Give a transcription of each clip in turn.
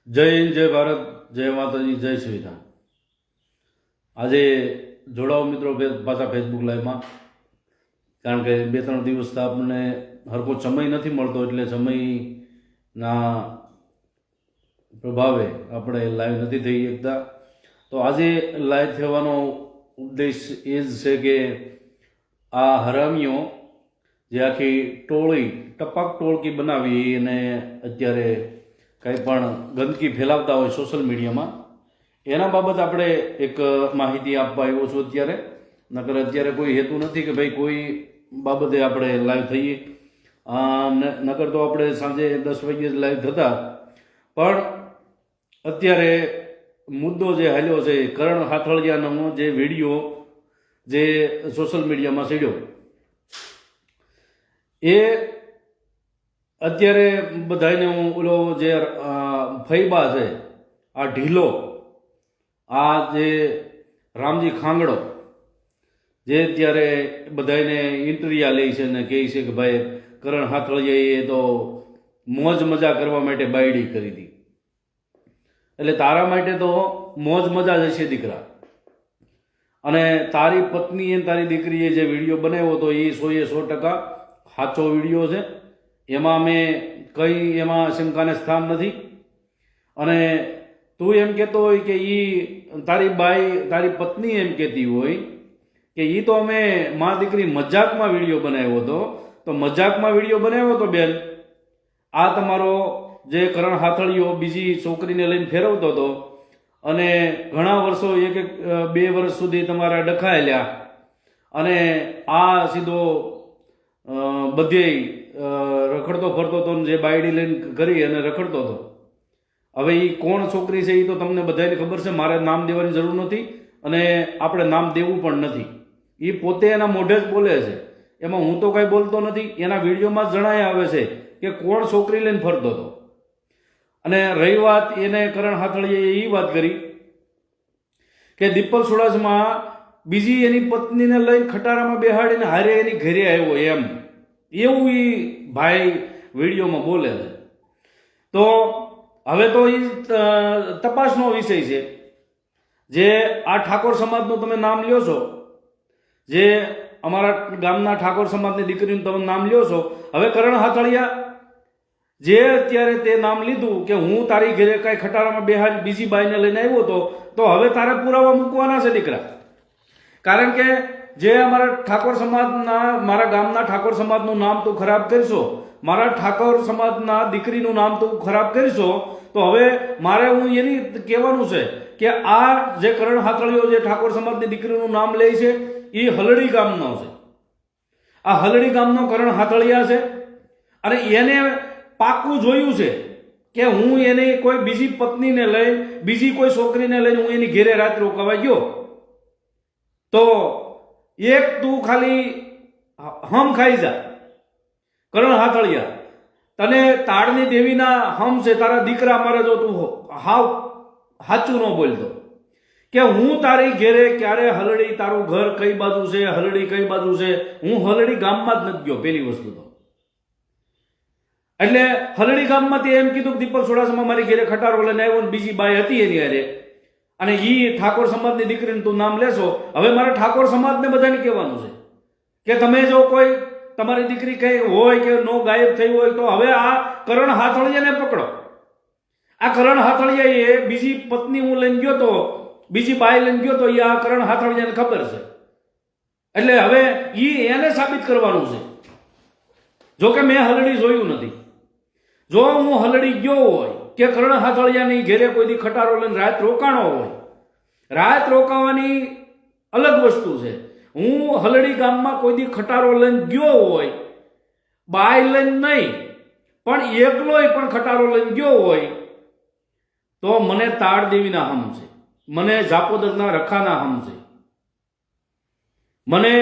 જય હિન્દ, જય ભારત, જય માતાજી, જય શ્રીરામ। આજે જોડાઓ મિત્રો પાછા ફેસબુક લાઈવમાં, કારણ કે 2-3 દિવસથી આપણને હરખો સમય નથી મળતો, એટલે સમયના પ્રભાવે આપણે લાઈવ નથી થઈ શકતા। તો આજે લાઈવ થવાનો ઉદ્દેશ એ જ છે કે આ હરામીઓ જે આખી ટોળી ટપાક ટોળકી બનાવી અને અત્યારે કંઈ પણ ગંદકી ફેલાવતા હોય સોશિયલ મીડિયામાં, એના બાબત આપણે એક માહિતી આપવા આવ્યો છું અત્યારે। નકર અત્યારે કોઈ હેતુ નથી કે ભાઈ કોઈ બાબતે આપણે લાઈવ થઈએ, નકર તો આપણે સાંજે 10 વાગ્યે જ લાઈવ થતા। પણ અત્યારે મુદ્દો જે હાલ્યો છે, કરણ હાથળિયાનો જે વિડીયો જે સોશિયલ મીડિયામાં ચડ્યો, એ અત્યારે બધાને હું ઓલો જે ફૈબા છે, આ ઢીલો, આ જે રામજી ખાંગડો, જે અત્યારે બધાને ઇન્ટરવ્યૂ લે છે ને કહે છે કે ભાઈ કરણ હાથળિયાએ તો મોજ મજા કરવા માટે બાયડી કરી હતી, એટલે તારા માટે તો મોજ મજા જ હશે દીકરા। અને તારી પત્નીએ તારી દીકરીએ જે વિડીયો બનાવ્યો હતો એ 100% સાચો વિડીયો છે, એમાં મેં કંઈ એમાં શંકાને સ્થાન નથી। અને તું એમ કહેતો હોય કે તારી પત્ની એમ કહેતી હોય કે એ તો અમે મા દીકરી મજાકમાં વિડીયો બનાવ્યો હતો, તો મજાકમાં વિડીયો બનાવ્યો હતો બેન, આ તમારો જે કરણ હાથળિયો બીજી છોકરીને લઈને ફેરવતો હતો અને ઘણા વર્ષો 1-2 વર્ષ સુધી તમારા ડખાયેલા, અને આ સીધો બધે રખડતો ફરતો હતો, જે બાયડી લઈને કરી અને રખડતો હતો। હવે એ કોણ છોકરી છે એ તો તમને બધાને ખબર છે, મારે નામ દેવાની જરૂર નથી અને આપણે નામ દેવું પણ નથી। એ પોતે એના મોઢે જ બોલે છે, એમાં હું તો કંઈ બોલતો નથી, એના વિડીયોમાં જણાય આવે છે કે કોણ છોકરી લઈને ફરતો હતો। અને રહી વાત એને કરણ હાથળિયાએ એ વાત કરી કે દીપક સુડાસમાં બીજી એની પત્નીને લઈને ખટારામાં બેહાડીને હારે એની ઘરે આવ્યો, એવું એ ભાઈ વિડીયોમાં બોલે છે। તો હવે તો એ તપાસનો વિષય છે, જે આ ઠાકોર સમાજનું તમે નામ લ્યો છો, જે અમારા ગામના ઠાકોર સમાજની દીકરીનું તમે નામ લ્યો છો, હવે કરણ હાથળિયા જે અત્યારે તે નામ લીધું કે હું તારી ઘરે કાંઈ ખટારામાં બેહાડી બીજી બાઈને લઈને આવ્યો હતો, તો હવે તારે પુરાવા મૂકવાના છે દીકરા। કારણ કે જે અમારા ઠાકોર સમાજના, મારા ગામના ઠાકોર સમાજનું નામ તું ખરાબ કરશો, મારા ઠાકોર સમાજના દીકરીનું નામ તું ખરાબ કરશો, તો હવે મારે હું એની કહેવાનું છે કે આ જે કરણ હાથળિયો જે ઠાકોર સમાજની દીકરીનું નામ લે છે એ હલડી ગામનો છે, આ હલડી ગામનો કરણ હાથળિયા છે। અને એને પાકું જોયું છે કે હું એની કોઈ બીજી પત્નીને લઈને, બીજી કોઈ છોકરીને લઈને હું એની ઘેરે રાત રોકાવા ગયો, તો એક તું ખાલી હમ ખાઈ જા કરણ હાથળિયા, તને તાળની દેવીના હમ છે તારા દીકરા મારે, જો તું હાવ સાચું ન બોલતો કે હું તારી ઘેરે ક્યારે હલડી, તારું ઘર કઈ બાજુ છે, હલડી કઈ બાજુ છે, હું હલડી ગામમાં જ નથી ગયો પેલી વસ્તુ તો। એટલે હલડી ગામમાંથી એમ કીધું કે દીપક સુડાસમાં મારી ઘેરે ખટારો લઈને આવ્યો ને બીજી બાઈ હતી એની હારે, અને એ ઠાકોર સમાજની દીકરીનું તું નામ લેશો। હવે મારે ઠાકોર સમાજને બધાને કહેવાનું છે કે તમે જો કોઈ તમારી દીકરી કઈ હોય કે નો ગાયબ થઈ હોય, તો હવે આ કરણ હાથળિયાને પકડો। આ કરણ હાથળિયાએ બીજી પત્ની હું લઈને ગયો તો, બીજી બાઈ લઈને ગયો તો, એ આ કરણ હાથળિયાને ખબર છે, એટલે હવે એને સાબિત કરવાનું છે। જો કે મેં હલડી જોયું નથી, જો હું હલડી ગયો હોય કે કરણ હાથળિયાની ઘેરે કોઈ દી ખટારો લઈને રાત રોકાણો હોય, રાત રોકાવાની અલગ વસ્તુ છે। હું હલડી ગામમાં કોઈ દી ખટારો લઈને ગયો હોય, બાય લઈને નહીં પણ એકલોય પણ ખટારો લઈને ગયો હોય, તો મને તાળ દેવીના હમ છે, મને જાપોદરના રખાના હમ છે, મને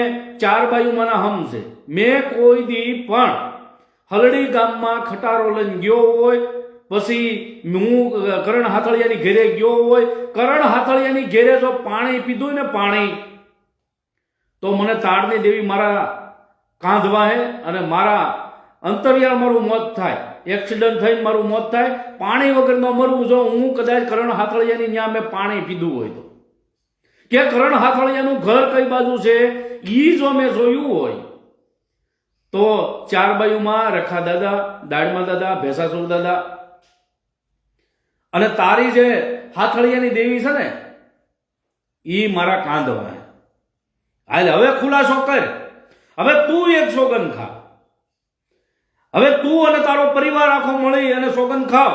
ચાર બાયુમાંના હમ છે। મેં કોઈ દી પણ હલડી ગામમાં ખટારો લઈને ગયો હોય, પછી હું કરણ હાથળિયાની ઘેરે ગયો હોય, કરણ હાથળિયાની ઘેરે જો પાણી પીધું ને પાણી, તો મને તાળની દેવી મારા કાંધવા હે અને મારા અંતરિયાળ મારું મોત થાય। એક્સિડન્ટ થઈને મારું મોત થાય, પાણી વગર ન મરવું. જો હું કદાચ કરણ હાથળિયાની ત્યાં મેં પાણી પીધું હોય તો, કે કરણ હાથળિયાનું ઘર કઈ બાજુ છે ઈ જો મેં જોયું હોય તો ચાર બાયુમાં રખા દાદા, દાડમા દાદા, ભેસાસુર દાદા અને તારી જે હાથળિયાની દેવી છે ને ઈ મારા કાંધવા. હાલ હવે ખુલાસો કર. હવે તું એક સોગન ખા. હવે તું અને તારો પરિવાર આખો મળી અને સોગન ખાવ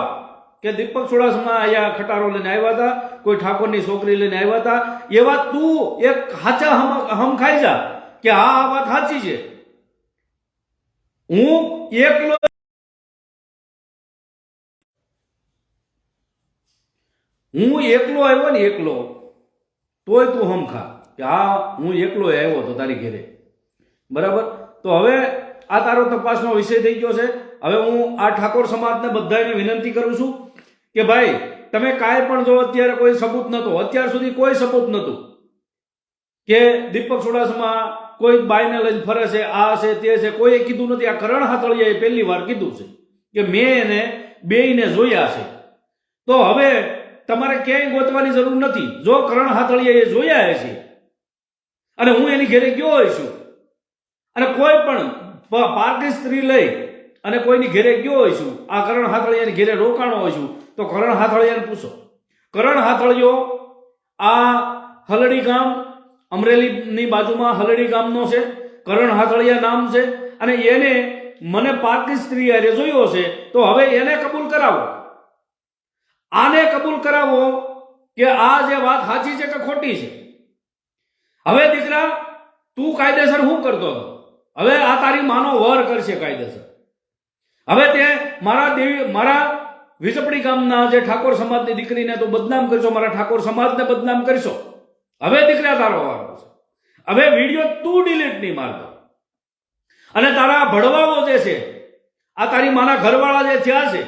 કે દીપક ચુડાસમા અહીંયા ખટારો લઈને આવ્યા હતા, કોઈ ઠાકોરની છોકરી લઈને આવ્યા હતા, એવા તું એક હાચા હમ ખાઈ જા કે હા આ વાત સાચી છે. હું એકલો આવ્યો ને એકલો, તોય તું હમ ખા કે હા હું એકલો આવ્યો તો તારી ઘેરે. બરાબર. તો હવે આ તારો તપાસનો વિષય થઈ ગયો છે. હવે હું આ ઠાકોર સમાજને બધાને વિનંતી કરું છું કે ભાઈ તમે કાંઈ પણ જો અત્યારે કોઈ સબૂત નહોતો, અત્યાર સુધી કોઈ સબૂત નહોતું કે દીપક ચુડાસમા કોઈ બાઈને લઈને ફરે છે, આ છે તે છે, કોઈએ કીધું નથી. આ કરણ હાથળિયાએ પહેલી વાર કીધું છે કે મેં એને બેયને જોયા છે. તો હવે તમારે ક્યાંય ગોતવાની જરૂર નથી. જો કરણ હાથળિયાએ જોયા છે અને હું એની ઘેરે ગયો હોઈશું અને કોઈ પણ પારકી સ્ત્રી લઈ અને કોઈની ઘેરે ગયો હોઈશું, આ કરણ હાથળિયાની ઘેરે રોકાણો હોઈશું, તો કરણ હાથળિયાને પૂછો. કરણ હાથળિયો આ હલડી ગામ, અમરેલીની બાજુમાં હલડી ગામનો છે. કરણ હાથળિયા નામ છે અને એને મને પારકી સ્ત્રી હારે જોયો છે. તો હવે એને કબૂલ કરાવો, આને કબૂલ કરાવો કે આ જે વાત સાચી છે કે ખોટી છે. હવે દીકરા તું કાયદેસર શું કરતો હતો? હવે આ તારી માનો વર કરશે કાયદેસર. હવે તે મારા વિસપડી ગામના જે ઠાકોર સમાજની દીકરીને તું બદનામ કરશો, મારા ઠાકોર સમાજને બદનામ કરશો. હવે દીકરા તારો વારો છે. હવે વિડીયો તું ડિલીટ નહીં મારતો અને તારા ભડવાઓ જે છે, આ તારી માના ઘરવાળા જે થયા છે,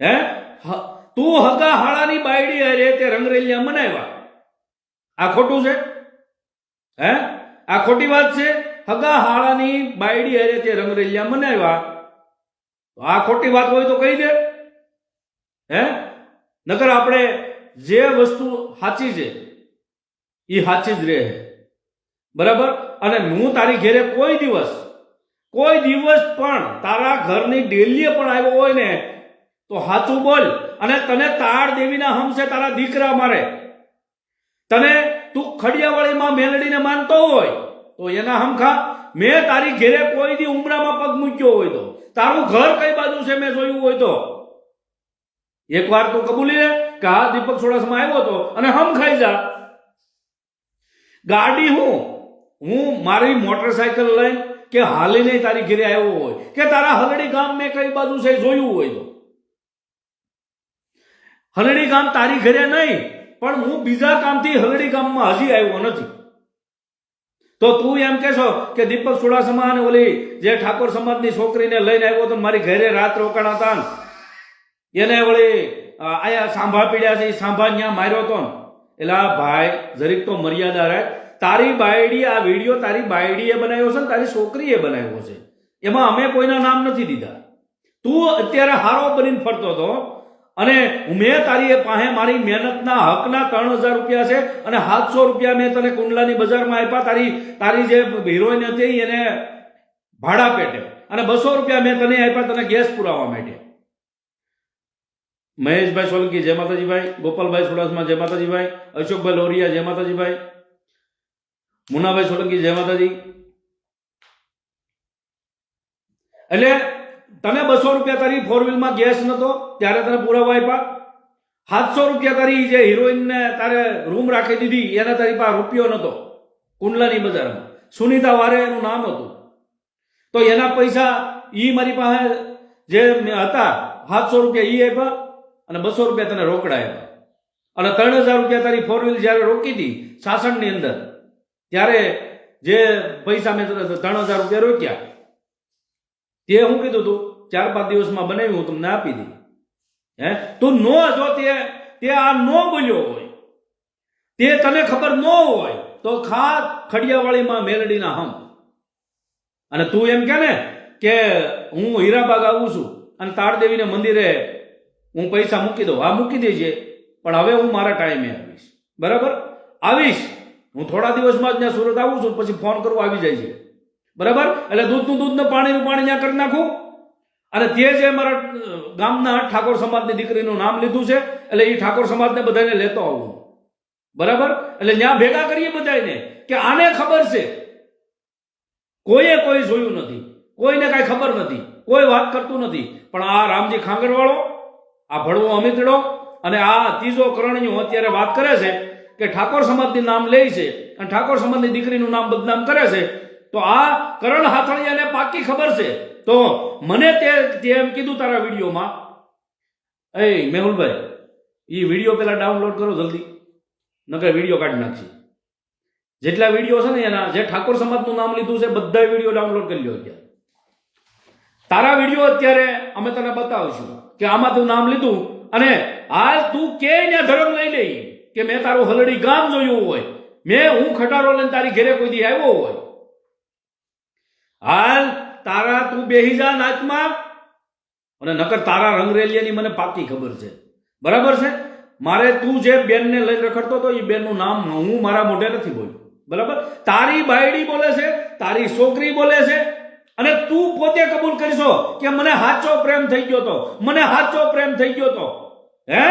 હે તું હગા હાળાની બાયડી હારે તે રંગરેલિયા મનાવ્યા. આ ખોટું છે? હે આ ખોટી વાત છે? હગા હાળાની બાયડી હારે તે રંગરેલિયા મનાવ્યા. આ ખોટી વાત હોય તો કહી દે. હે નકર આપણે જે વસ્તુ સાચી છે એ સાચી જ રહે. બરાબર. અને હું તારી ઘેરે કોઈ દિવસ પણ તારા ઘરની ડેલીએ પણ આવ્યો હોય ને તો સાચું બોલ. અને તને તાળ દેવીના હમ છે તારા દીકરા મારે. તને તું ખડિયાવાળીમાં મેલડીને માનતો હોય તો એના હમ ખા. મેં તારી ઘેરે કોઈ દી ઉમરામાં પગ મૂક્યો હોય તો, તારું ઘર કઈ બાજુ છે મેં જોયું હોય તો એકવાર તું કબૂલી લે કે હા દીપક ચુડાસમા આવ્યો હતો અને હમ ખાઈ જા. ગાડી હું મારી મોટરસાયકલ લઈને કે હાલીને તારી ઘેરે આવ્યો હોય કે તારા હલડી ગામ મેં કઈ બાજુ છે જોયું હોય તો, હલડી ગામ તારી ઘરે નહીં પણ હું બીજા કામથી હલડી ગામમાં હજી આવ્યો નથી. તો તું એમ કહેશો કે દીપક ચુડાસમા અને ઓલી જે ઠાકોર સમાજની છોકરીને લઈને આવ્યો તો મારી ઘરે રાત રોકાણા હતા, એને વળી આયા સાંભા પીડ્યા છે, એ સાંભા ત્યાં માર્યો હતો. એલા ભાઈ જરીક તો મર્યાદા રાખ. તારી બાયડી, આ વિડીયો તારી બાયડીએ બનાવ્યો છે ને તારી છોકરીએ બનાવ્યો છે, એમાં અમે કોઈના નામ નથી દીધા. તું અત્યારે હારો બનીને ફરતો હતો અને મેં તારી પાસે મારી મહેનતના હકના 3000 રૂપિયા છે અને 700 રૂપિયા મેં તને કુંડલાની બજારમાં આપ્યા. તારી જે હિરોઈન હતી એને ભાડા પેટે અને 200 રૂપિયા મેં તને આપ્યા તને ગેસ પુરાવા માટે. મહેશભાઈ સોલંકી જય માતાજીભાઈ, ગોપાલભાઈ ચુડાસમા જય માતાજીભાઈ, અશોકભાઈ લોરિયા જય માતાજીભાઈ, મુનાભાઈ સોલંકી જય માતાજી. એટલે તને 200 રૂપિયા તારી 4 વ્હીલમાં ગેસ નતો ત્યારે તને પુરાવા આપ્યા. 700 રૂપિયા તારી જે હિરોઈનને તારે રૂમ રાખી દીધી એને તારી પાસે રૂપિયો નતો કુંડલાની બજારમાં. સુનીતા વારે એનું નામ હતું. તો એના પૈસા ઈ મારી પાસે જે હતા 700 રૂપિયા ઈ આપ્યા અને 200 રૂપિયા તને રોકડા આપ્યા. અને 3000 રૂપિયા તારી 4 વ્હીલ જયારે રોકી હતી સાસણની અંદર ત્યારે જે પૈસા મેં તને 3000 રૂપિયા રોક્યા તે હું કીધું તું 4-5 દિવસમાં બનાવી હું તમને આપી દી. હે તું નો જો તે આ નો બોલ્યો હોય, તે તને ખબર ન હોય તો ખા ખડિયાવાળીમાં મેલડીના હમ. અને તું એમ કે ને કે હું હીરાબાગ આવું છું અને તાળદેવીને મંદિરે હું પૈસા મૂકી દઉં, હા મૂકી દેજે, પણ હવે હું મારા ટાઈમે આવીશ, બરાબર? આવીશ હું થોડા દિવસમાં જ ત્યાં સુરત આવું છું, પછી ફોન કરવો આવી જાય છે, બરાબર? એટલે દૂધનું દૂધ ને પાણીનું પાણી ત્યાં કરી નાખું. અને તે જે મારા ગામના ઠાકોર સમાજની દીકરીનું નામ લીધું છે, એટલે એ ઠાકોર સમાજને બધાને લેતો આવું, બરાબર? એટલે ત્યાં ભેગા કરીએ બધાને કે આને ખબર છે, કોઈએ કોઈ જોયું નથી, કોઈને કાંઈ ખબર નથી, કોઈ વાત કરતું નથી, પણ આ રામજી ખાંગરવાળો, આ ભડવો અમિતડો અને આ ત્રીજો કરણિયો અત્યારે વાત કરે છે કે ઠાકોર સમાજનું નામ લે છે અને ઠાકોર સમાજની દીકરીનું નામ બદનામ કરે છે. તો આ કરણ હાથળિયાને પાકી ખબર છે. તો મને તે એમ કીધું તારા વિડીયોમાં, એ મેહુલભાઈ એ વિડીયો પેલા ડાઉનલોડ કરો જલ્દી, નકર વિડીયો કાઢી નાખશે. જેટલા વિડીયો છે ને એના જે ઠાકોર સમાજનું નામ લીધું છે બધા વિડીયો ડાઉનલોડ કરી લ્યો. અત્યારે તારા વિડીયો અત્યારે અમે તને બતાવીશું કે આમાં તું નામ લીધું અને હાલ તું કે ધર્મ લઈ લે કે મેં તારું હલડી ગામ જોયું હોય, મેં હું ખટારો લઈને તારી ઘેરે કોઈ દી આવ્યો હોય. હાલ તારા તું બેહી જા નાચમાં, અને નકર તારા રંગરેલિયાની મને પાકી ખબર છે, બરાબર છે? મારે તું જે બેનને લઈને રખડતો હતો એ બેનનું નામ હું મારા મોઢે નથી બોલ્યો, બરાબર? તારી બાયડી બોલે છે, તારી છોકરી બોલે છે, અને તું પોતે કબૂલ કરીશો કે મને સાચો પ્રેમ થઈ ગયો તો, મને સાચો પ્રેમ થઈ ગયો તો. હે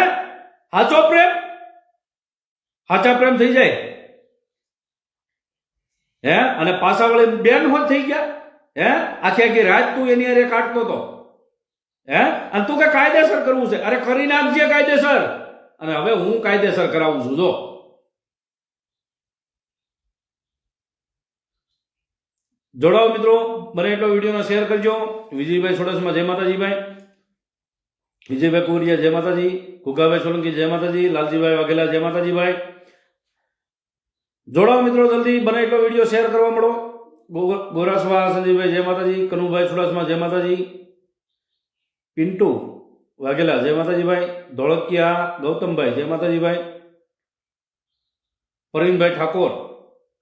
સાચો પ્રેમ, સાચા પ્રેમ થઈ જાય હે? અને પાસાવાળી બેન હોત થઈ ગયા હે? આખી આખી રાત તું એની અરે કાઢતો હતો હે? અને તું કે કાયદેસર કરવું છે, અરે કરી નાખજે કાયદેસર. અને હવે હું કાયદેસર કરાવું છું. જો જોડાઓ મિત્રો, બને એટલો વિડીયોને શેર કરજો. વિજયભાઈ સોડસમાં જય માતાજીભાઈ, વિજયભાઈ કુરિયા જય માતાજી, ગુગાભાઈ સોલંકી જય માતાજી, લાલજીભાઈ વાઘેલા જય માતાજીભાઈ. જોડાઓ મિત્રો જલ્દી, બને એટલો વિડીયો શેર કરવા મળો. ગોરાસવા સંજીવભાઈ જય માતાજી, કનુભાઈ સોડાસમાં જય માતાજી, પિન્ટુ વાઘેલા જય માતાજીભાઈ, ધોળકિયા ગૌતમભાઈ જય માતાજીભાઈ, પરવીનભાઈ ઠાકોર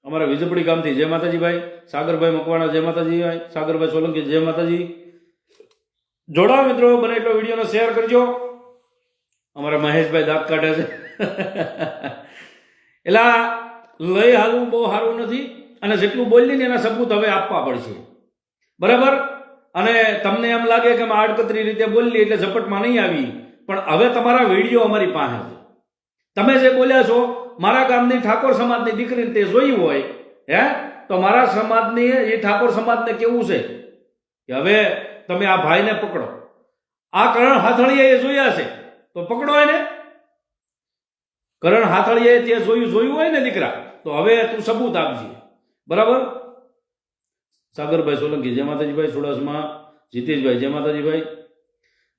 અમારા વિજપડી ગામથી જય માતાજીભાઈ, સાગરભાઈ મકવાણા જય માતાજીભાઈ, સાગરભાઈ સોલંકી જય માતાજી. જોડાઓ મિત્રો, બને એટલો વિડીયોને શેર કરજો. અમારા મહેશભાઈ દાંત કાઢે છે એટલે લઈ હાલવું બહુ સારું નથી, અને જેટલું બોલી ને એના સબૂત હવે આપવા પડશે, બરાબર? અને તમને એમ લાગે કે અમે આડકતરી રીતે બોલી એટલે ઝપટમાં નહીં આવી, પણ હવે તમારા વિડીયો અમારી પાસે છે. તમે જે બોલ્યા છો મારા ગામની ઠાકોર સમાજની દીકરીને તે જોઈ હોય હે, તો મારા સમાજની એ ઠાકોર સમાજને કેવું છે કે હવે તમે આ ભાઈને પકડો. આ કરણ હાથળિયાએ જોયા છે તો પકડો એને. કરણ હાથળિયાએ તે જોયું હોય ને દીકરા, તો હવે તું સબૂત આપજે, બરાબર? સાગરભાઈ સોલંકી જય માતાજીભાઈ, સુડાસમાં જીતેશભાઈ જય માતાજીભાઈ.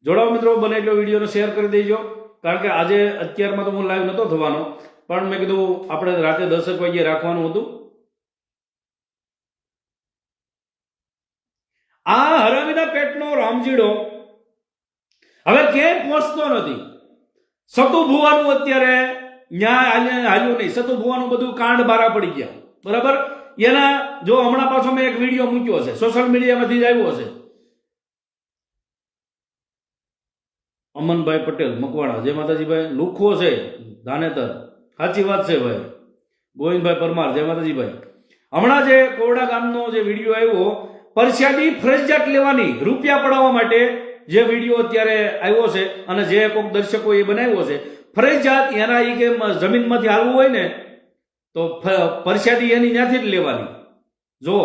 જોડાઓ મિત્રો, બને એટલો વિડીયોને શેર કરી દેજો. કારણ કે આજે અત્યારમાં તો હું લાઈવ નહોતો થવાનો, પણ મેં કીધું આપણે રાતે 10 વાગ્યે રાખવાનું હતું. આ હરામીના પેટનો રામજીડો હવે ક્યાંય પહોંચતો નથી. સતુ ભુવાનું અત્યારે ન્યાય હાલ્યું નહીં. સતુ ભુવાનું બધું કાંડ બારા પડી ગયા, બરાબર? એના જો હમણાં પાછો મેં એક વિડીયો મૂક્યો છે, સોશિયલ મીડિયામાંથી જ આવ્યો છે. અમનભાઈ પટેલ મકવાણા જય માતાજીભાઈ, લુખો છે ધાનેતર, સાચી વાત છે ભાઈ. ગોવિંદભાઈ પરમાર જય માતાજીભાઈ. હમણાં જે કોરડા ગામનો જે વિડીયો આવ્યો, પરસ્યાદી ફરજિયાત લેવાની રૂપિયા પડાવવા માટે જે વિડીયો અત્યારે આવ્યો છે, અને જે કોઈક દર્શકોએ બનાવ્યો છે, ફરજિયાત એના એ કે જમીનમાંથી હાલવું હોય ને તો પરસ્યાદી એની ત્યાંથી જ લેવાની. જો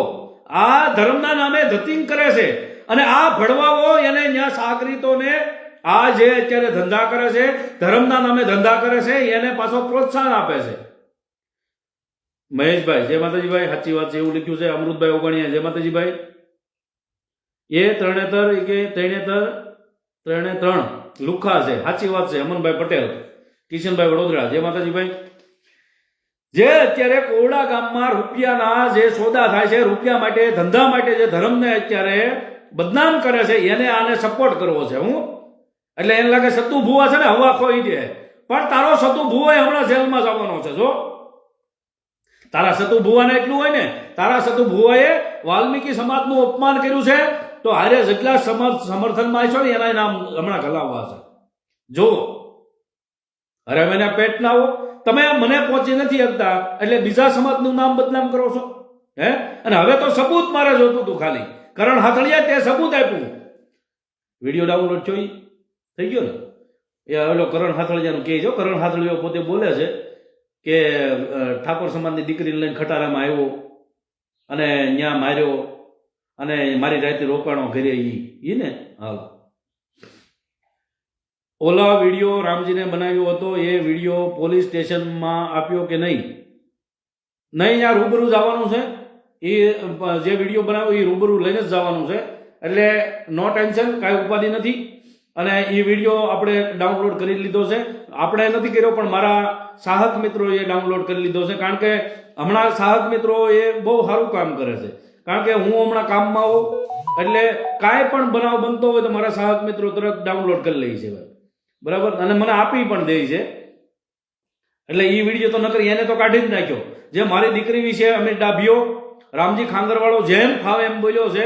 આ ધર્મના નામે ધતિંગ કરે છે, અને આ ભડવાઓ એને ત્યાં સાગરીતોને આ જે અત્યારે ધંધા કરે છે, ધર્મના નામે ધંધા કરે છે, એને પાછો પ્રોત્સાહન આપે છે. મહેશભાઈ જય માતાજીભાઈ, સાચી વાત છે, એવું લખ્યું છે. અમૃતભાઈ ઓગણિયા જય માતાજીભાઈ. એ ત્રણે ત્રણ લુખા છે, સાચી વાત છે. અમનભાઈ પટેલ, કિશનભાઈ વડોદરા જય માતાજીભાઈ. જે અત્યારે કોરડા ગામમાં રૂપિયાના જે સોદા થાય છે, રૂપિયા માટે, ધંધા માટે, જે ધર્મને અત્યારે બદનામ કરે છે, એને આને સપોર્ટ કરવો છે. હું એટલે એને લાગે સતુ ભુવા છે ને હવા ખોઈ દે, પણ તારો સતુ ભુવો હમણાં જેલમાં જવાનો છે. જો તારા સતુ ભુવાને એટલું હોય ને, તારા સતુ ભુવાએ વાલ્મીકી સમાજનું અપમાન કર્યું છે, તો હારે જેટલા સમર્થનમાં છો ને એના નામ હમણાં ખલાવવા છે. જો અરે મને પેટ ના હો, તમે મને પહોંચી નથી શકતા એટલે બીજા સમાજનું નામ બદનામ કરો છો. અને હવે તો સબૂત મારે જોતું હતું, ખાલી કરણ હાથળિયા તે સબૂત આપ્યું. વિડીયો ડાઉનલોડ જોઈ થઈ ગયો ને એ ઓલો કરણ હાથળિયાનું કહે છે. કરણ હાથળિયો પોતે બોલે છે કે ઠાકોર સમાજની દીકરીને લઈને ખટારામાં આવ્યો અને ત્યાં માર્યો અને મારી રાતે રોકાણો ઘરે ઈ ને. હાલ ઓલા વિડીયો રામજીને બનાવ્યો હતો એ વિડીયો પોલીસ સ્ટેશનમાં આપ્યો કે નહીં? નહીં, ત્યાં રૂબરૂ જવાનું છે. એ જે વિડીયો બનાવ્યો એ રૂબરૂ લઈને જ જવાનું છે. એટલે નો ટેન્શન, કાંઈ ઉપાધિ નથી. અને એ વિડીયો આપણે ડાઉનલોડ કરી લીધો છે. આપણે નથી કર્યો પણ મારા સાહક મિત્રોએ ડાઉનલોડ કરી લીધો છે. કારણ કે હમણાં સાહક મિત્રો એ બહુ સારું કામ કરે છે. કારણ કે હું હમણાં કામમાં હોઉં એટલે કાંઈ પણ બનાવ બનતો હોય તો મારા સાહક મિત્રો તરત ડાઉનલોડ કરી લે છે બરાબર, અને મને આપી પણ દે છે. એટલે એ વિડીયો તો નકર એને તો કાઢી જ નાખ્યો. જે મારી દીકરી વિશે અમે ડાભ્યો રામજી ખાંગરવાળો જેમ ફાવે એમ બોલ્યો છે.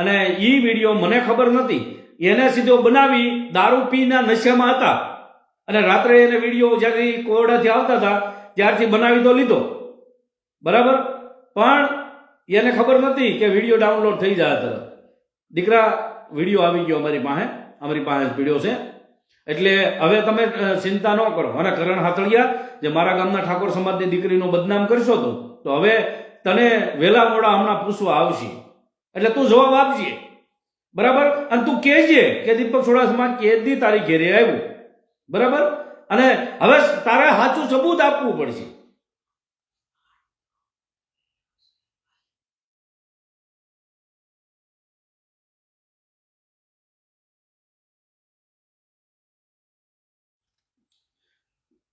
અને એ વિડીયો મને ખબર નથી, એને સીધો બનાવી દારૂ પીના નશામાં હતા અને રાત્રે એને વિડીયો જ્યાંથી કોરડાથી આવતા હતા ત્યારથી બનાવી તો લીધો બરાબર, પણ એને ખબર નથી કે વિડીયો ડાઉનલોડ થઈ જાય તરત. દીકરા વિડીયો આવી ગયો અમારી પાસે વિડીયો છે. એટલે હવે તમે ચિંતા ન કરો. અને કરણ હાથળિયા જે મારા ગામના ઠાકોર સમાજની દીકરીનો બદનામ કરશો તો હવે તને વેલા મોડા હમણાં પૂછવા આવશે. એટલે તું જવાબ આપજે બરાબર. અને તું કહેજે કે દીપક ચુડાસમા કેદી તારી ઘેરે આવ્યું બરાબર. અને હવે તારે સાચું સબૂત આપવું પડશે.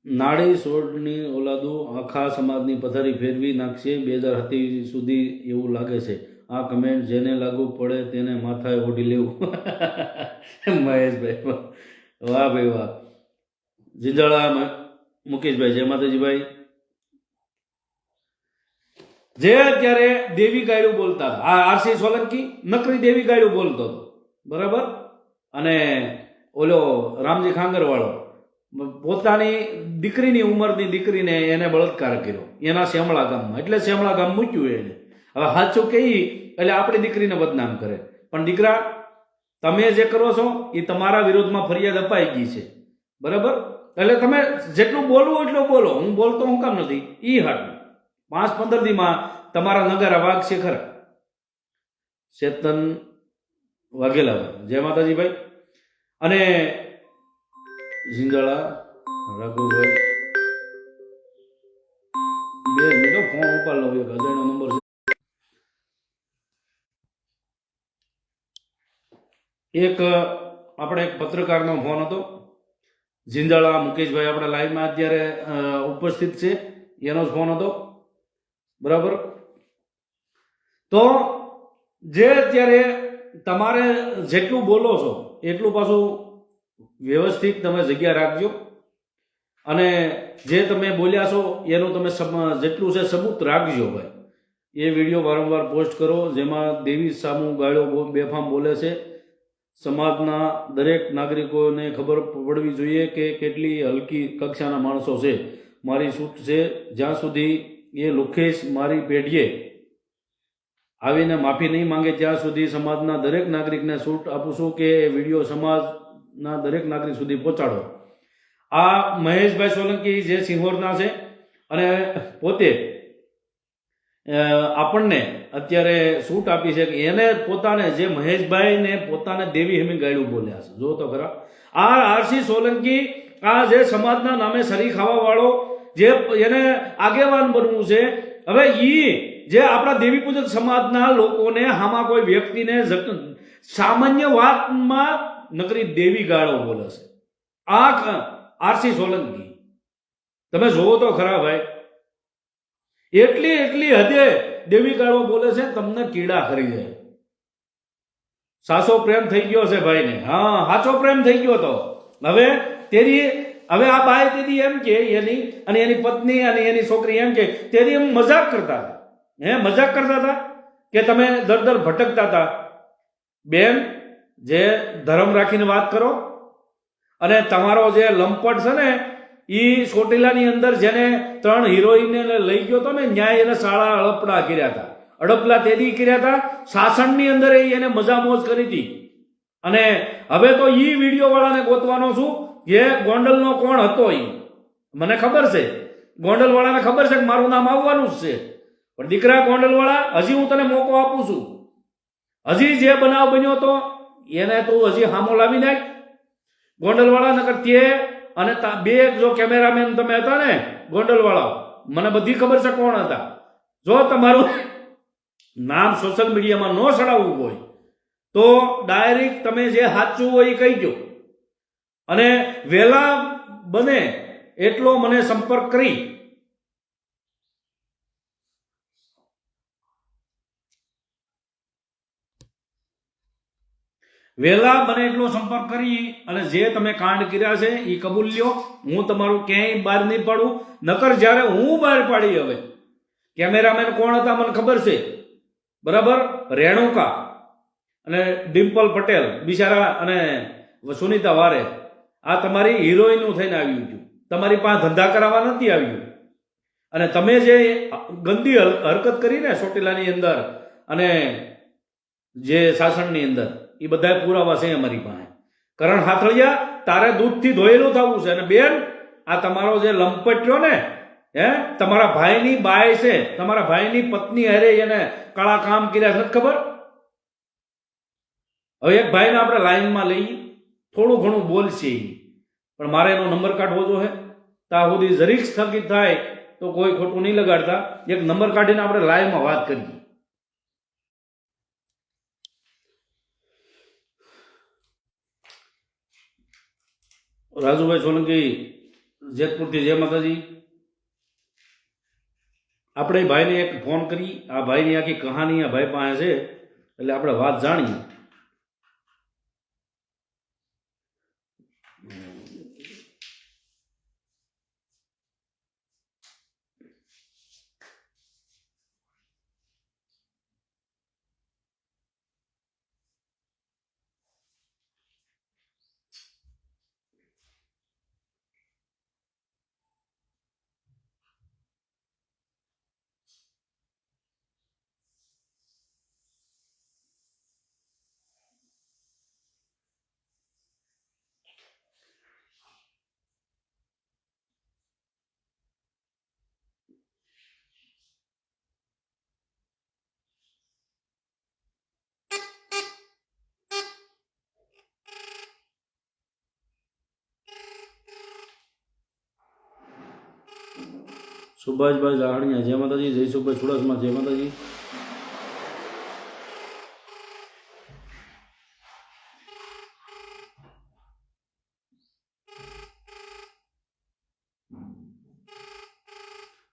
નાડી સોળની ઓલાદો આખા સમાજની પથારી ફેરવી નાખશે 2027 સુધી એવું લાગે છે. આ કમેન્ટ જેને લાગુ પડે તેને માથાએ ઓઢી લેવું. મહેશભાઈ વાહ ભાઈ વાહ. જીંજાળા મુકેશભાઈ જય માતાજીભાઈ. જે અત્યારે દેવી ગાયડું બોલતા આ આરસી સોલંકી નકરી દેવી ગાયડું બોલતો હતો બરાબર. અને ઓલો રામજી ખાંગરવાળો પોતાની દીકરીની ઉંમરની દીકરીને એને બળાત્કાર કર્યો એના શેમળા ગામમાં. એટલે શેમળા ગામ મૂક્યું એને. હવે સાચું કહી એટલે આપણી દીકરીને બદનામ કરે. પણ દીકરા તમે જે કરો છો એ તમારા વિરોધમાં ફરિયાદ અપાઈ ગઈ છે બરાબર. એટલે તમે જેટલું બોલવું એટલું બોલો. હું બોલતો હું કામ નથી ઈ હાટું 5-15 દીમાં તમારા નગારા વાગશે ખરા. ચેતન વાઘેલા જય માતાજી ભાઈ. અને ઝીંગાળા રાઘુભાઈ 2 મિનિટ ફોન ઉપાડ લો. એક અજાણ્યો નંબર છે. એક આપણે એક પત્રકારનો ફોન હતો. ઝીંઝાળા મુકેશભાઈ આપણા લાઈવમાં અત્યારે ઉપસ્થિત છે. એનો જ ફોન હતો બરાબર. તો જે અત્યારે તમારે જેટલું બોલો છો એટલું પાછું વ્યવસ્થિત તમે જગ્યા રાખજો. અને જે તમે બોલ્યા છો એનું તમે જેટલું છે સબૂત રાખજો ભાઈ. એ વિડીયો વારંવાર પોસ્ટ કરો જેમાં દેવી સામુ ગાળો બેફામ બોલે છે. સમાજના દરેક નાગરિકોને ખબર પડવી જોઈએ કે કેટલી હલકી કક્ષાના માણસો છે. મારી છૂટ છે જ્યાં સુધી એ લુખેશ મારી પેઢીએ આવીને માફી નહીં માંગે ત્યાં સુધી સમાજના દરેક નાગરિકને છૂટ આપું છું કે એ વિડીયો સમાજના દરેક નાગરિક સુધી પહોંચાડો. આ મહેશભાઈ સોલંકી જે સિંહોરના છે અને પોતે આપણને અત્યારે છૂટ આપી છે કે એને પોતાને જે મહેશભાઈને પોતાને દેવી હેમી ગાયડું બોલ્યા છે. જો તો ખરા આ આરસી સોલંકી આ જે સમાજના નામે સરી ખાવા વાળો જે એને આગેવાન બનવું છે. હવે ઈ જે આપણા દેવી પૂજક સમાજના લોકોને આમાં કોઈ વ્યક્તિને સામાન્ય વાતમાં નકરી દેવી ગાળો બોલે છે. આ આરસી સોલંકી તમે જોવો તો ખરા ભાઈ. એટલી હદે દેવી ગાળો બોલે છે તમને કીડા ખરી જાય. સાચો પ્રેમ થઈ ગયો છે ભાઈને. હા સાચો પ્રેમ થઈ ગયો તો હવે આ બાય તેદી એમ કે એની અને એની પત્ની અને એની છોકરી એમ કે તેદી એમ મજાક કરતા હતા. મજાક કરતા હતા કે તમે દર ભટકતા હતા બેન જે ધર્મ રાખીને વાત કરો, અને તમારો જે લંપટ છે ને એ ચોટીલાની અંદર જેને 3 હિરોઈનને લઈ ગયો હતો ને, ન્યાય એને શાળા અડપડા કર્યા હતા, અડપલા તેદી કર્યા હતા, શાસનની અંદર એને મજા મોજ કરી હતી. અને હવે તો ઈ વિડીયો વાળાને ગોતવાનો છું કે ગોંડલનો કોણ હતો. ઈ મને ખબર છે, ગોંડલ વાળાને ખબર છે કે મારું નામ આવવાનું જ છે, પણ દીકરા ગોંડલ વાળા, હજી હું તને મોકો આપું છું. હજી જે બનાવ બન્યો હતો એને તું હજી હામો લાવી નાખ ગોંડલ વાળા. નકર તે અને બે જો કેમેરામેન તમે હતા ને ગોંડલ વાળા, મને બધી ખબર છે કોણ હતા. જો તમારું નામ સોશિયલ મીડિયામાં ન ચડાવવું હોય તો ડાયરેક્ટ તમે જે સાચું હોય એ કહી દો, અને વહેલા બને એટલો મને સંપર્ક કરી અને જે તમે કાંડ કર્યા છે એ કબૂલ લ્યો. હું તમારું ક્યાંય બહાર નહીં પાડું. નકર જ્યારે હું બહાર પાડી, હવે કેમેરામેન કોણ હતા મને ખબર છે, બરાબર, રેણુકા અને ડિમ્પલ પટેલ બિચારા અને સુનીતા વારે, આ તમારી હિરોઈનનું થઈને આવ્યું હતું, તમારી પાસે ધંધા કરાવવા નથી આવ્યું. અને તમે જે ગંદી હરકત કરીને ચોટીલાની અંદર અને જે શાસનની અંદર, એ બધા પુરાવા છે અમારી પાસે. કરણ હાથળિયા, તારે દૂધથી ધોયેલું થવું છે. અને બેન, આ તમારો જે લંપટ્યો ને, તમારા ભાઈની બાય છે, તમારા ભાઈની પત્ની હારે એને કાળા કામ કર્યા, નથી ખબર? હવે એક ભાઈને આપણે લાઈનમાં લઈએ, થોડું ઘણું બોલશે, પણ મારે એનો નંબર કાઢવો જોઈએ. ત્યાં સુધી જરીક સ્થગિત થાય તો કોઈ ખોટું નહીં લગાડતા. એક નંબર કાઢીને આપણે લાઈવમાં વાત કરીએ. રાજુભાઈ સોલંકી, જેતપુરથી, જય માતાજી. આપણે ભાઈને એક ફોન કરી, આ ભાઈની આખી કહાની આ ભાઈ પાસે છે, એટલે આપણે વાત જાણીએ. સુભાષભાઈ જાહણિયા, જય માતાજી. જયસુભાઈ ચુડાસમા, જય માતાજી.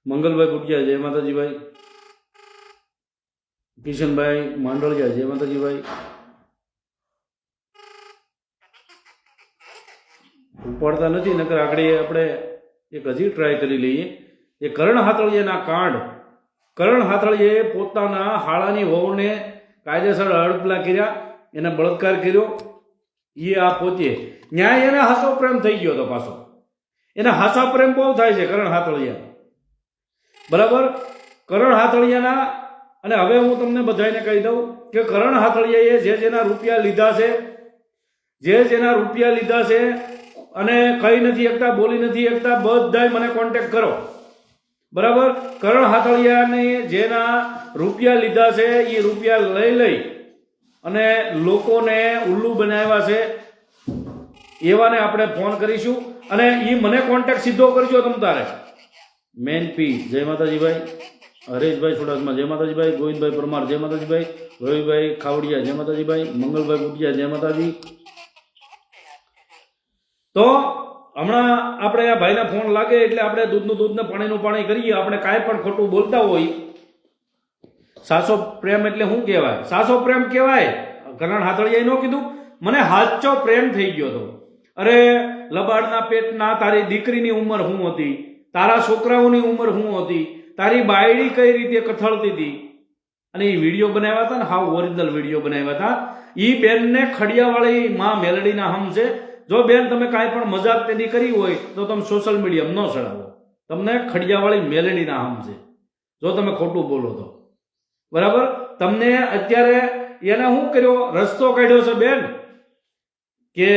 મંગલભાઈ બુટિયા, જય માતાજી ભાઈ. કિશનભાઈ માંડળિયા, જય માતાજી ભાઈ. ઉપાડતા નથી, નકર આગળ આપણે એક હજી ટ્રાય કરી લઈએ. એ કરણ હાથળિયાના કાંડ, કરણ હાથળિયાએ પોતાના હાળાની વહુને કાયદેસર હડપલા કર્યા, એને બળાત્કાર કર્યો. એ આ પોતે ન્યાય એને હાસો પ્રેમ થઈ ગયો હતો. પાછો એને હાસા પ્રેમ બહુ થાય છે કરણ હાથળિયા, બરાબર. કરણ હાથળિયાના, અને હવે હું તમને બધાને કહી દઉં કે કરણ હાથળિયાએ જે જેના રૂપિયા લીધા છે, અને કઈ નથી એકતા, બોલી નથી એકતા, બધાય મને કોન્ટેક્ટ કરો, બરાબર. કરણ હાથળિયાને જેના રૂપિયા લીધા છે એ રૂપિયા લઈ અને લોકોને ઉલ્લુ બનાવ્યા છે, એવાને આપણે ફોન કરીશું, અને એ મને કોન્ટેક્ટ સીધો કરજો તમ તારે. મેન પી, જય માતાજી ભાઈ. હરેશભાઈ ચુડાસમા, જય માતાજી ભાઈ. ગોવિંદભાઈ પરમાર, જય માતાજી ભાઈ. રવિભાઈ ખાવડિયા, જય માતાજી ભાઈ. મંગલભાઈ બુટિયા, જય માતાજી. તો હમણાં આપણે આ ભાઈના ફોન લાગે એટલે આપણે દૂધનું દૂધ ને પાણીનું પાણી કરીએ. આપણે કાંઈ પણ ખોટું બોલતા હોય, સાચો પ્રેમ એટલે શું કહેવાય? સાચો પ્રેમ કહેવાય. કરણ હાથળિયાએ ન કીધું, મને સાચો પ્રેમ થઈ ગયો હતો. અરે લબાડના પેટના, તારી દીકરીની ઉંમર શું હતી, તારા છોકરાઓની ઉંમર શું હતી, તારી બાયડી કઈ રીતે કથળતી હતી, અને એ વિડીયો બનાવ્યા હતા ને હાવ ઓરિજિનલ વિડીયો બનાવ્યા હતા. એ બેનને ખડિયાવાળી માં મેલડીના હમ છે. જો બેન તમે કાંઈ પણ મજાક તેની કરી હોય તો તમે સોશિયલ મીડિયા ન ચડાવો. તમને ખડિયાવાળી મેલડીના હમ છે જો તમે ખોટું બોલો તો. બરાબર? તમને અત્યારે એને શું કર્યો, રસ્તો કાઢ્યો છે બેન કે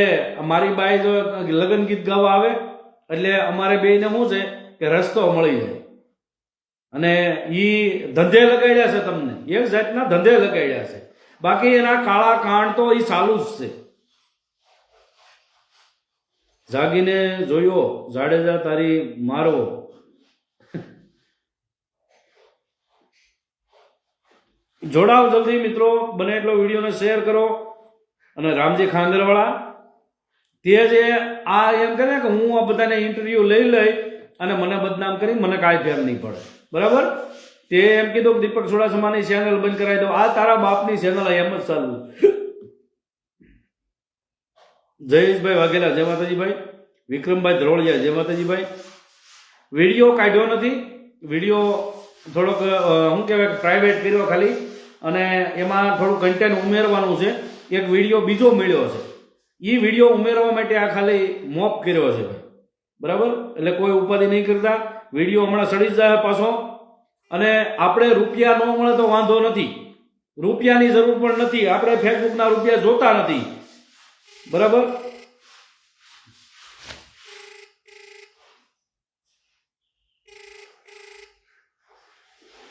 મારી બાઈ જો લગ્ન ગીત ગાવા આવે એટલે અમારે બેયને શું છે કે રસ્તો મળી જાય. અને ઈ ધંધે લગાડ્યા છે, તમને એક જાતના ધંધે લગાડ્યા છે. બાકી એના કાળા કાંડ તો ઈ ચાલુ જ છે. જાગીને જોયો જાડેજા તારી મારો. જોડાવ જલ્દી મિત્રો, બને એટલો વિડીયોને શેર કરો. અને રામજી ખાંગરવાળા તે જે આ એમ કરે કે હું આ બધાને ઇન્ટરવ્યુ લઈ અને મને બદનામ કરી, મને કાંઈ ફેર નહીં પડે. બરાબર? તે એમ કીધું કે દીપક ચુડાસમાની ચેનલ બંધ કરાવી દો. આ તારા બાપની ચેનલ એમ જ ચાલુ. જયેશભાઈ વાઘેલા જય માતાજી ભાઈ. વિક્રમભાઈ ધરોળિયા જય માતાજી ભાઈ. વિડીયો કાઢ્યો નથી, વિડીયો થોડોક શું કહેવાય પ્રાઇવેટ કર્યો ખાલી, અને એમાં થોડું કન્ટેન્ટ ઉમેરવાનું છે. એક વિડીયો બીજો મળ્યો છે, એ વિડીયો ઉમેરવા માટે આ ખાલી મોપ કર્યો છે ભાઈ. બરાબર? એટલે કોઈ ઉપાધિ નહીં કરતા. વિડીયો હમણાં સડી જાય પાછો. અને આપણે રૂપિયા ન મળે તો વાંધો નથી, રૂપિયાની જરૂર પણ નથી. આપણે ફેસબુકના રૂપિયા જોતા નથી. બરાબર?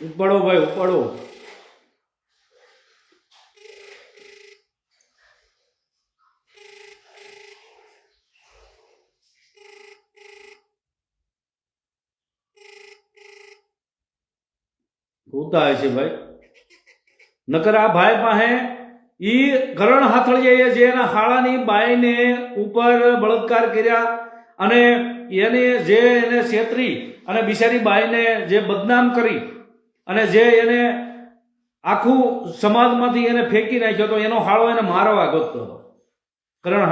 ઉપાડો ભાઈ ઉપાડો. હોતા હશે ભાઈ. નકર આ ભાઈ પાસે ઈ કરણ હાથળીએ જે એના હાળાની બાઈને ઉપર બળાત્કાર કર્યા અને એને જે એને છેતરી અને બિચારી બાઈને જે બદનામ કરી અને જે એને આખું સમાજમાંથી એને ફેંકી નાખ્યો તો એનો હાળો એને મારવા ગોતતો હતો. કરણ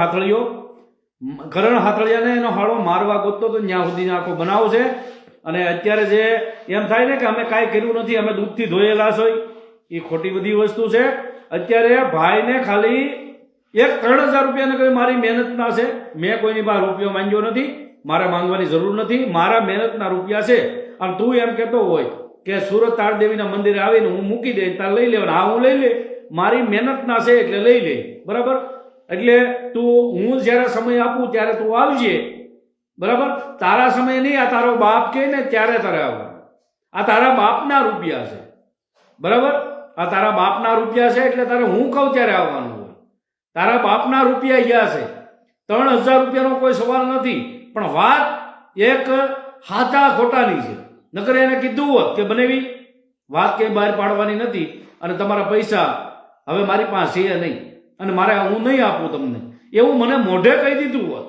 હાથળિયાને એનો હાળો મારવા ગોતતો હતો. ત્યાં સુધીનો આખો બનાવ છે. અને અત્યારે જે એમ થાય ને કે અમે કાંઈ કર્યું નથી, અમે દૂધથી ધોયેલા છે, એ ખોટી બધી વસ્તુ છે. અત્યારે ભાઈને ખાલી 3,000 રૂપિયા કરી મારી મહેનતના છે. મેં કોઈની પાસે રૂપિયો માંગ્યો નથી, મારે માંગવાની જરૂર નથી. મારા મહેનતના રૂપિયા છે. અને તું એમ કહેતો હોય કે સુરત તાળદેવીના મંદિરે આવીને હું મૂકી દે તાર લઈ લેવાના, હા હું લઈ લે, મારી મહેનતના છે એટલે લઈ લે. બરાબર? એટલે તું હું જ્યારે સમય આપું ત્યારે તું આવજે. બરાબર? તારા સમય નહીં, આ તારો બાપ કહે ને ત્યારે તારે આવવાનું. આ તારા બાપના રૂપિયા છે. બરાબર? આ તારા બાપના રૂપિયા છે એટલે તારે હું કહું ત્યારે આવવાનું હોય. તારા બાપના રૂપિયા ગયા છે. 3,000 રૂપિયાનો કોઈ સવાલ નથી. પણ વાત એક સાચા ખોટાની છે. નકર એને કીધું હોત કે બનેવી વાત કંઈ બહાર પાડવાની નથી અને તમારા પૈસા હવે મારી પાસે છે નહીં અને મારે હું નહીં આપું તમને, એવું મને મોઢે કહી દીધું હોત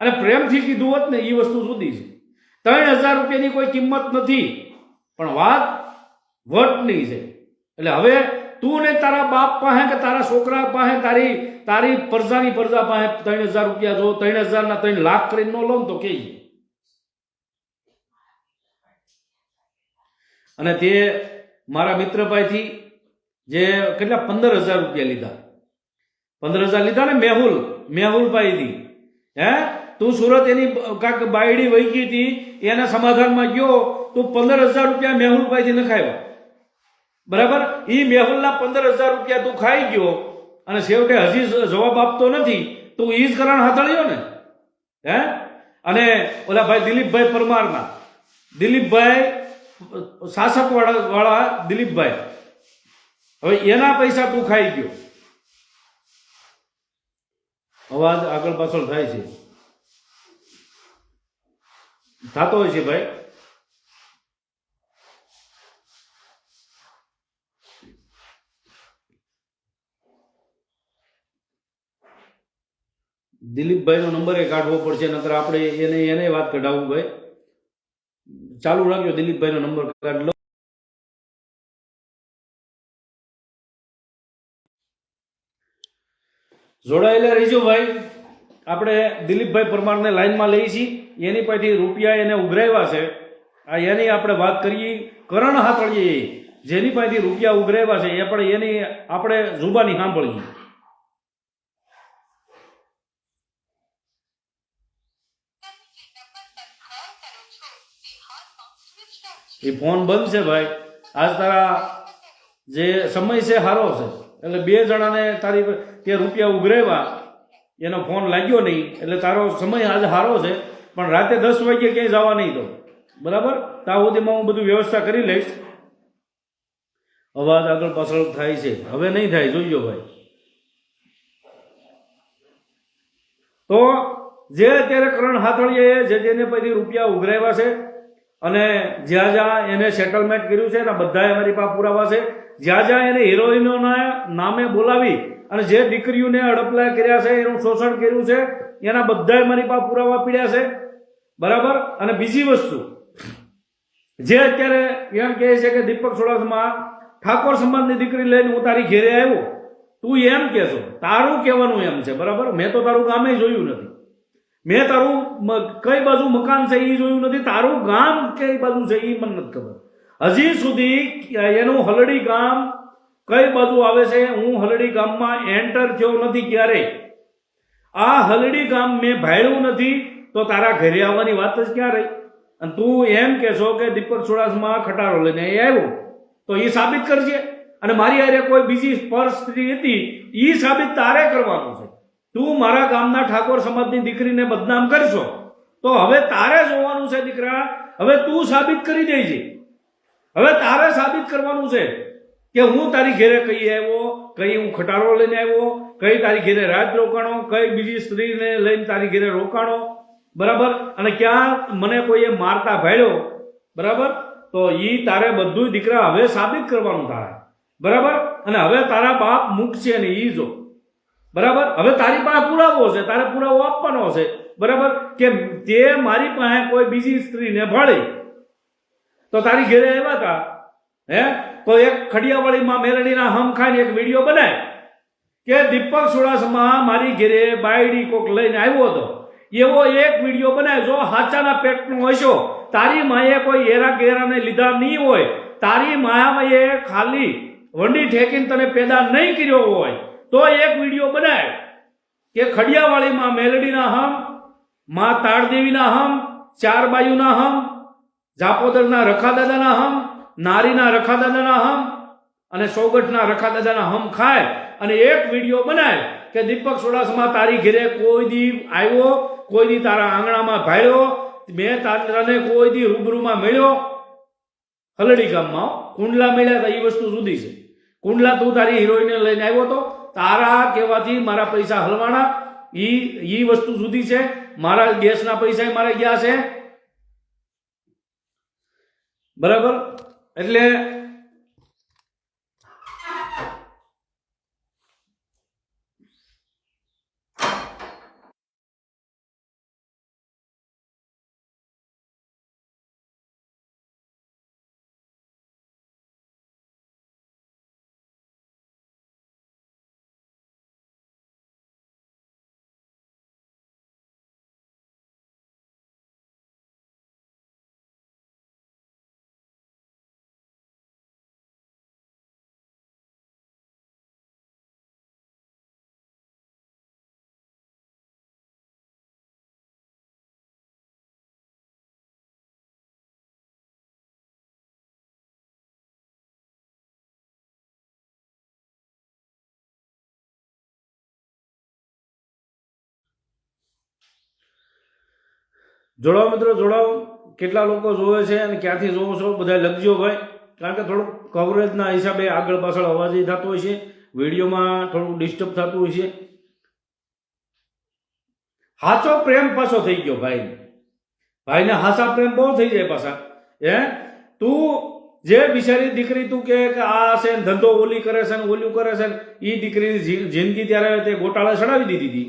અને પ્રેમથી કીધું હોત ને, એ વસ્તુ જુદી છે. 3,000 રૂપિયાની કોઈ કિંમત નથી, પણ વાત વટની છે. એટલે હવે તું ને તારા બાપ પાસે કે તારા છોકરા પાસે તારી પરજાની પરજા પાસે 3,000 રૂપિયા જો 3,000 ના 3 લાખ કરીને નો લો તો કહીએ. અને તે મારા મિત્ર પાસેથી જે કેટલા 15,000 રૂપિયા લીધા, 15,000 લીધા ને મેહુલ પાસેથી. હે તું સુરત એની કાંક બાયડી વહી ગઈ હતી, એના સમાધાનમાં ગયો, તું 15,000 રૂપિયા મેહુલ પાસેથી નખાવ્યા. બરાબર? એ મેહુલના 15,000 રૂપિયા તું ખાઈ ગયો અને છેવટે હજી જવાબ આપતો નથી. તું ઈ જ કરણ હાથળ્યો ને. હે અને ઓલા ભાઈ દિલીપભાઈ પરમારના, દિલીપભાઈ શાસક વાળા દિલીપભાઈ, હવે એના પૈસા તું ખાઈ ગયો. અવાજ આગળ પાછળ થાય છે, થતો હોય છે ભાઈ. દિલીપભાઈનો નંબર એ કાઢવો પડશે, નકર આપણે એને વાત કઢાવવું ભાઈ. ચાલુ રાખજો, દિલીપભાઈનો નંબર કાઢ લો. જોડાયેલા રહીજો ભાઈ. આપણે દિલીપભાઈ પરમારને લાઈનમાં લઈ છીએ, એની પાસેથી રૂપિયા એને ઉઘરાવ્યા છે. આ એની આપણે વાત કરીએ. કરણ હાથળીએ જેની પાસેથી રૂપિયા ઉઘરાવ્યા છે એ પણ એની આપણે જુબાની સાંભળીએ. એ ફોન બંધ છે ભાઈ. આજ તારા જે સમય છે સારો છે એટલે બે જણાને તારી તે રૂપિયા ઉઘરાવ્યા એનો ફોન લાગ્યો નહીં એટલે તારો સમય આજે સારો છે, પણ રાતે 10 વાગ્યે ક્યાંય જવા નહીં દો, બરાબર? ત્યાં સુધીમાં હું બધું વ્યવસ્થા કરી લઈશ. અવાજ આગળ પાછળ થાય છે, હવે નહીં થાય, જોઈજો ભાઈ. તો જે અત્યારે કરણ હાથળીએ જે જેને પછી રૂપિયા ઉઘરાવ્યા છે અને જ્યાં જ્યાં એને સેટલમેન્ટ કર્યું છે એના બધા અમારી પાસે પુરાવા છે. જ્યાં જ્યાં એને હિરોઈનોના નામે બોલાવી અને જે દીકરીઓને અડપલા કર્યા છે, એનું શોષણ કર્યું છે, એના બધા અમારી પાસે પુરાવા પીડ્યા છે, બરાબર? અને બીજી વસ્તુ જે અત્યારે એમ કહે છે કે દીપક ચુડાસમા ઠાકોર સમાજની દીકરી લઈને હું તારી ઘેરે આવ્યો, તું એમ કહેશો, તારું કહેવાનું એમ છે, બરાબર? મેં તો તારું ગામે જોયું નથી, મેં તારું કઈ બાજુ મકાન છે એ જોયું નથી, તારું ગામ કઈ બાજુ છે એ મને નથી ખબર. હજી સુધી એનું હલડી ગામ કઈ બાજુ આવે છે હું હલડી ગામમાં એન્ટર થયો નથી ક્યારેય. આ હલડી ગામ મેં ભાળ્યું નથી, તો તારા ઘરે આવવાની વાત જ ક્યાં રહી? અને તું એમ કહેશો કે દીપક ચુડાસમા ખટારો લઈને આવ્યો, તો એ સાબિત કરજે. અને મારી હારે કોઈ બીજી પર સ્ત્રી હતી એ સાબિત તારે કરવાનું છે. તું મારા ગામના ઠાકોર સમાજની દીકરીને બદનામ કરશો તો હવે તારે જોવાનું છે દીકરા. હવે તું સાબિત કરી દેજે. હવે તારે સાબિત કરવાનું છે કે હું તારી ઘેરે કઈ આવ્યો, કઈ હું ખટારો લઈને આવ્યો, કઈ તારી ઘેરે રાત રોકાણો, કઈ બીજી સ્ત્રીને લઈને તારી ઘેરે રોકાણો, બરાબર? અને ક્યાં મને કોઈએ મારતા ભાળ્યો, બરાબર? તો ઈ તારે બધું દીકરા હવે સાબિત કરવાનું તારે, બરાબર? અને હવે તારા બાપ મૂકશે ને ઈ જો, બરાબર? હવે તારી પાસે પુરાવો છે, તારે પુરાવો આપવાનો છે, બરાબર? કે તે મારી પાસે કોઈ બીજી સ્ત્રીને ભાળી તો તારી ઘેરે આવ્યા હતા, હે? તો એક ખડિયાવાળીમાં મેલડીના હમ ખાઈને એક વિડીયો બનાય કે દીપક ચુડાસમા મારી ઘેરે બાયડી કોક લઈને આવ્યો હતો, એવો એક વિડીયો બનાય. જો હાચાના પેટનો હશો, તારી માએ કોઈ એરા કેરાને લીધા નહીં હોય, તારી માએ ખાલી વંડી ઠેકીને તને પેદા નહીં કર્યો હોય, તો એક વિડીયો બનાય કે ખડિયાવાળીમાં મેલડીના હમ, માં તાળદેવીના હમ, ચાર બાયુના હમ, જાપોદરના રખાદાદાના હમ, નારીના રખાદાદાના હમ અને સોગઠના રખાદાદાના હમ ખાય અને એક વિડીયો બનાય કે દીપક ચુડાસમા તારી ઘેરે કોઈ દી આવ્યો, કોઈ દી તારા આંગણામાં ભાળ્યો, મેં તને કોઈ દી રૂબરૂમાં મળ્યો. હલડી ગામમાં કુંડલા મળ્યા હતા એ વસ્તુ જુદી છે. કુંડલા તું તારી હિરોઈનને લઈને આવ્યો તો, તારા કહેવાથી મારા પૈસા હલવાના, ઈ વસ્તુ જુદી છે. મારા ગેસના પૈસા મારે ગયા છે, બરાબર? એટલે જોડાઓ મિત્રો, જોડાઓ. કેટલા લોકો જોવે છે અને ક્યાંથી જોવો છો બધા લખજો ભાઈ, કારણ કે થોડુંક કવરેજના હિસાબે આગળ પાછળ અવાજ થતો હોય છે, વિડીયોમાં થોડું ડિસ્ટર્બ થતું હોય છે. સાચો પ્રેમ પાછો થઈ ગયો ભાઈને હાચા પ્રેમ બહુ થઈ જાય પાછા. હે, તું જે બિચારી દીકરી તું કે આ છે ધંધો ઓલી કરે છે ને ઓલું કરે છે ને, એ દીકરીની જિંદગી ત્યારે તે ગોટાળા ચડાવી દીધી હતી,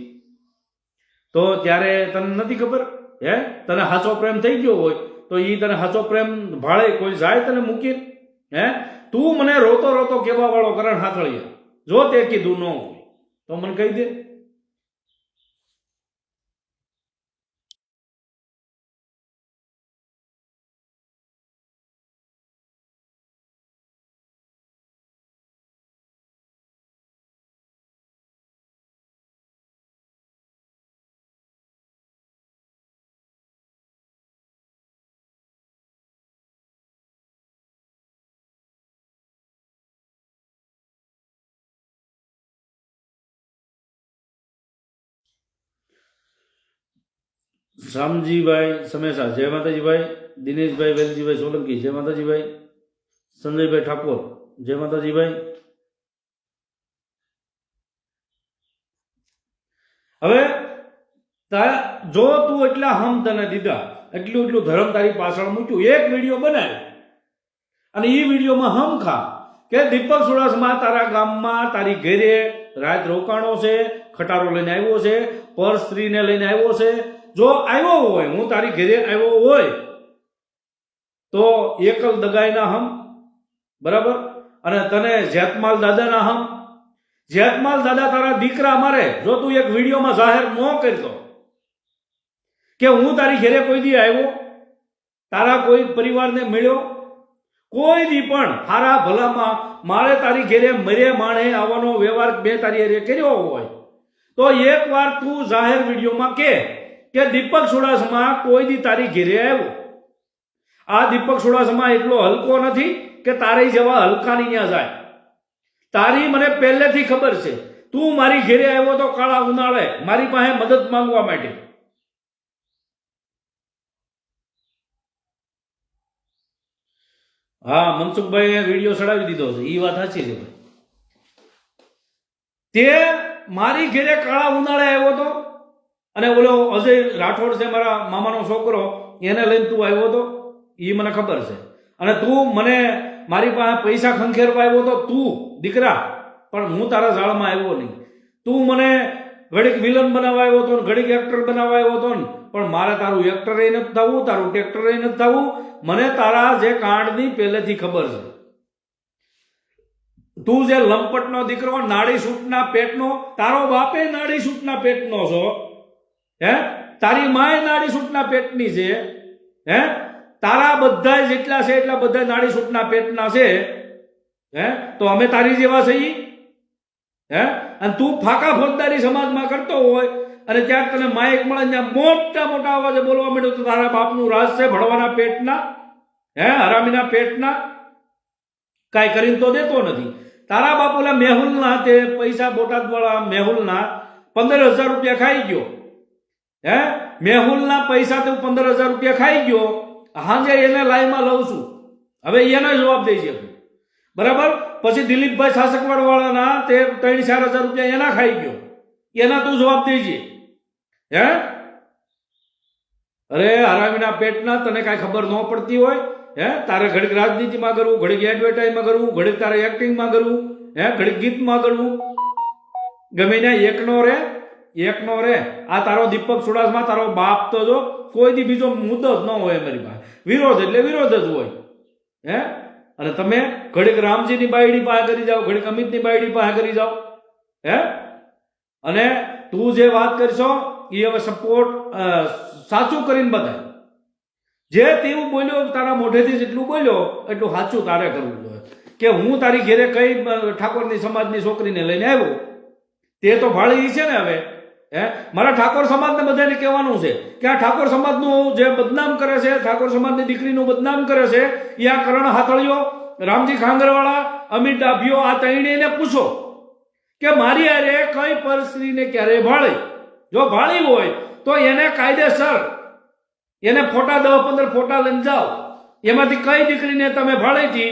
તો ત્યારે તને નથી ખબર? હે, તને સાચો પ્રેમ થઈ ગયો હોય તો ઈ તને સાચો પ્રેમ ભાળે કોઈ જાય તને મૂકી? હે, તું મને રોતો રોતો કહેવા વાળો કરણ હાથળિયા, જો તે કીધું ન હોય તો મને કહી દે. શામજીભાઈ સમેસા જય માતાજીભાઈ, દિનેશભાઈ વેલજીભાઈ સોલંકી જય માતાજીભાઈ, સંજયભાઈ ઠાકોર જય માતાજીભાઈ. હવે જો તું એટલા હમ તને દીધા, એટલું ધર્મ તારી પાછળ મૂક્યું, એક વિડીયો બનાવ્યો અને એ વિડીયોમાં હમ ખા કે દીપક ચુડાસમા તારા ગામમાં તારી ઘરે રાત રોકાણો છે, ખટારો લઈને આવ્યો છે, પર સ્ત્રીને લઈને આવ્યો છે. જો આવ્યો હોય, હું તારી ઘરે આવ્યો હોય તો એકલ દગાઈના હમ, બરાબર. અને તને જેતમાલ દાદાના હમ, જેતમાલ દાદા તારા દીકરા મારે. જો તું એક વિડીયોમાં જાહેર ન કરતો કે હું તારી ઘરે કોઈ દી આવ્યો, તારા કોઈ પરિવારને મળ્યો, કોઈ દી પણ હારા ભલામાં મારે તારી ઘરે મરે માણે આવવાનો વ્યવહાર મેં તારી ઘરે કર્યો હોય તો એકવાર તું જાહેર વિડીયોમાં કે દીપક ચુડાસમા કોઈ દી તારી ઘરે આવ્યો. આ દીપક ચુડાસમા એટલો હલકો નથી કે તારી જેવા હલકાની ત્યાં જાય. તારી મને પહેલેથી ખબર છે. તું મારી ઘરે આવ્યો તો કાળા ઉનાળે મારી પાસે મદદ માંગવા માટે. હા, મનસુખભાઈએ વિડીયો ચડાવી દીધો છે, એ વાત સાચી છે ભાઈ. તે મારી ઘરે કાળા ઉનાળે આવ્યો હતો અને ઓલો અજય રાઠોડ છે મારા મામાનો છોકરો, એને લઈને તું આવ્યો હતો, એ મને ખબર છે. અને તું મને મારી પાસે પૈસા ખંખેરવા આવ્યો હતો તું દીકરા, પણ હું તારા જાળમાં આવ્યો નહીં. તું મને ઘડીક વિલન બનાવવા આવ્યો હતો, ઘડીક એક્ટર બનાવવા આવ્યો હતો, પણ મારે તારું એક્ટર નથી થવું, તારું ટેક્ટર નથી થવું. મને તારા જે કાંડની પહેલેથી ખબર છે. તું જે લંપટનો દીકરો, નાડી સૂટના પેટનો, તારો બાપે નાડી સૂટના પેટનો છો, હે, તારી માય નાડી સૂટના પેટની છે, હે, તારા બધા જેટલા છે એટલા બધા નાડી સૂટના પેટના છે, હે. તો અમે તારી જેવા છીએ, હે. અને તું ફાકા ફોજદારી સમાજમાં કરતો હોય અને ત્યાં તને માઇક મળે ત્યાં મોટા મોટા અવાજે બોલવા માંડ્યો તો તારા બાપનું રાજ છે ભણવાના પેટના, હે, હરામીના પેટના. કાંઈ કરીને તો દેતો નથી. તારા બાપુલા મેહુલના તે પૈસા બોટાદવાળા મેહુલના 15,000 રૂપિયા ખાઈ ગયો, હે. મેહુલના પૈસા તો 15,000 રૂપિયા ખાઈ ગયો. હાજે એને લાઈમાં લઉં છું, હવે એનો જવાબ દઈ છે, બરાબર. પછી દિલીપભાઈ શાસકવાડ વાળાના તે 3-4,000 રૂપિયા એના ખાઈ ગયો, એના તું જવાબ દેજે, હે. અરે હરામીના પેટના, તને કાંઈ ખબર ન પડતી હોય, હે. તારે ઘડીક રાજનીતિમાં કરવું, ઘડીક એડવર્ટાઇઝમાં કરવું, ઘડીક તારે એક્ટિંગમાં કરવું, હે, ઘડીક ગીતમાં કરવું, ગમે ત્યાં એકનો રે. આ તારો દીપક ચુડાસમા તારો બાપ તો જો કોઈ દી બીજો મુદ્દો જ ન હોય અમારી પાસે. વિરોધ એટલે વિરોધ જ હોય, હે. અને તમે ઘડીક રામજીની બાયડી પાસે કરી જાઓ, ઘડીક અમિતની બાયડી પાસે કરી જાઓ, હે. અને તું જે વાત કરશો એ હવે સપોર્ટ સાચું કરીને બતાય. જે તેવું બોલ્યો તારા મોઢેથી જેટલું બોલ્યો એટલું સાચું તારે કરવું જોઈએ કે હું તારી ઘેરે કઈ ઠાકોરની સમાજની છોકરીને લઈને આવ્યો, તે તો ભાળી છે ને. હવે હે, મારા ઠાકોર સમાજને બધાને કહેવાનું છે કે આ ઠાકોર સમાજનું જે બદનામ કરે છે, ઠાકોર સમાજની દીકરીનું બદનામ કરે છે, એ આ કરણ હાથળિયો, રામજી ખાંગરવાળા, અમિત ડાભીઓ, આ ત્રણેયને પૂછો કે મારી હારે કઈ પરસ્ત્રીને ક્યારે ભાળી. જો ભાળી હોય તો એને કાયદેસર એને ફોટા 10-15 ફોટા લઈને જાઓ, એમાંથી કઈ દીકરીને તમે ભાળી હતી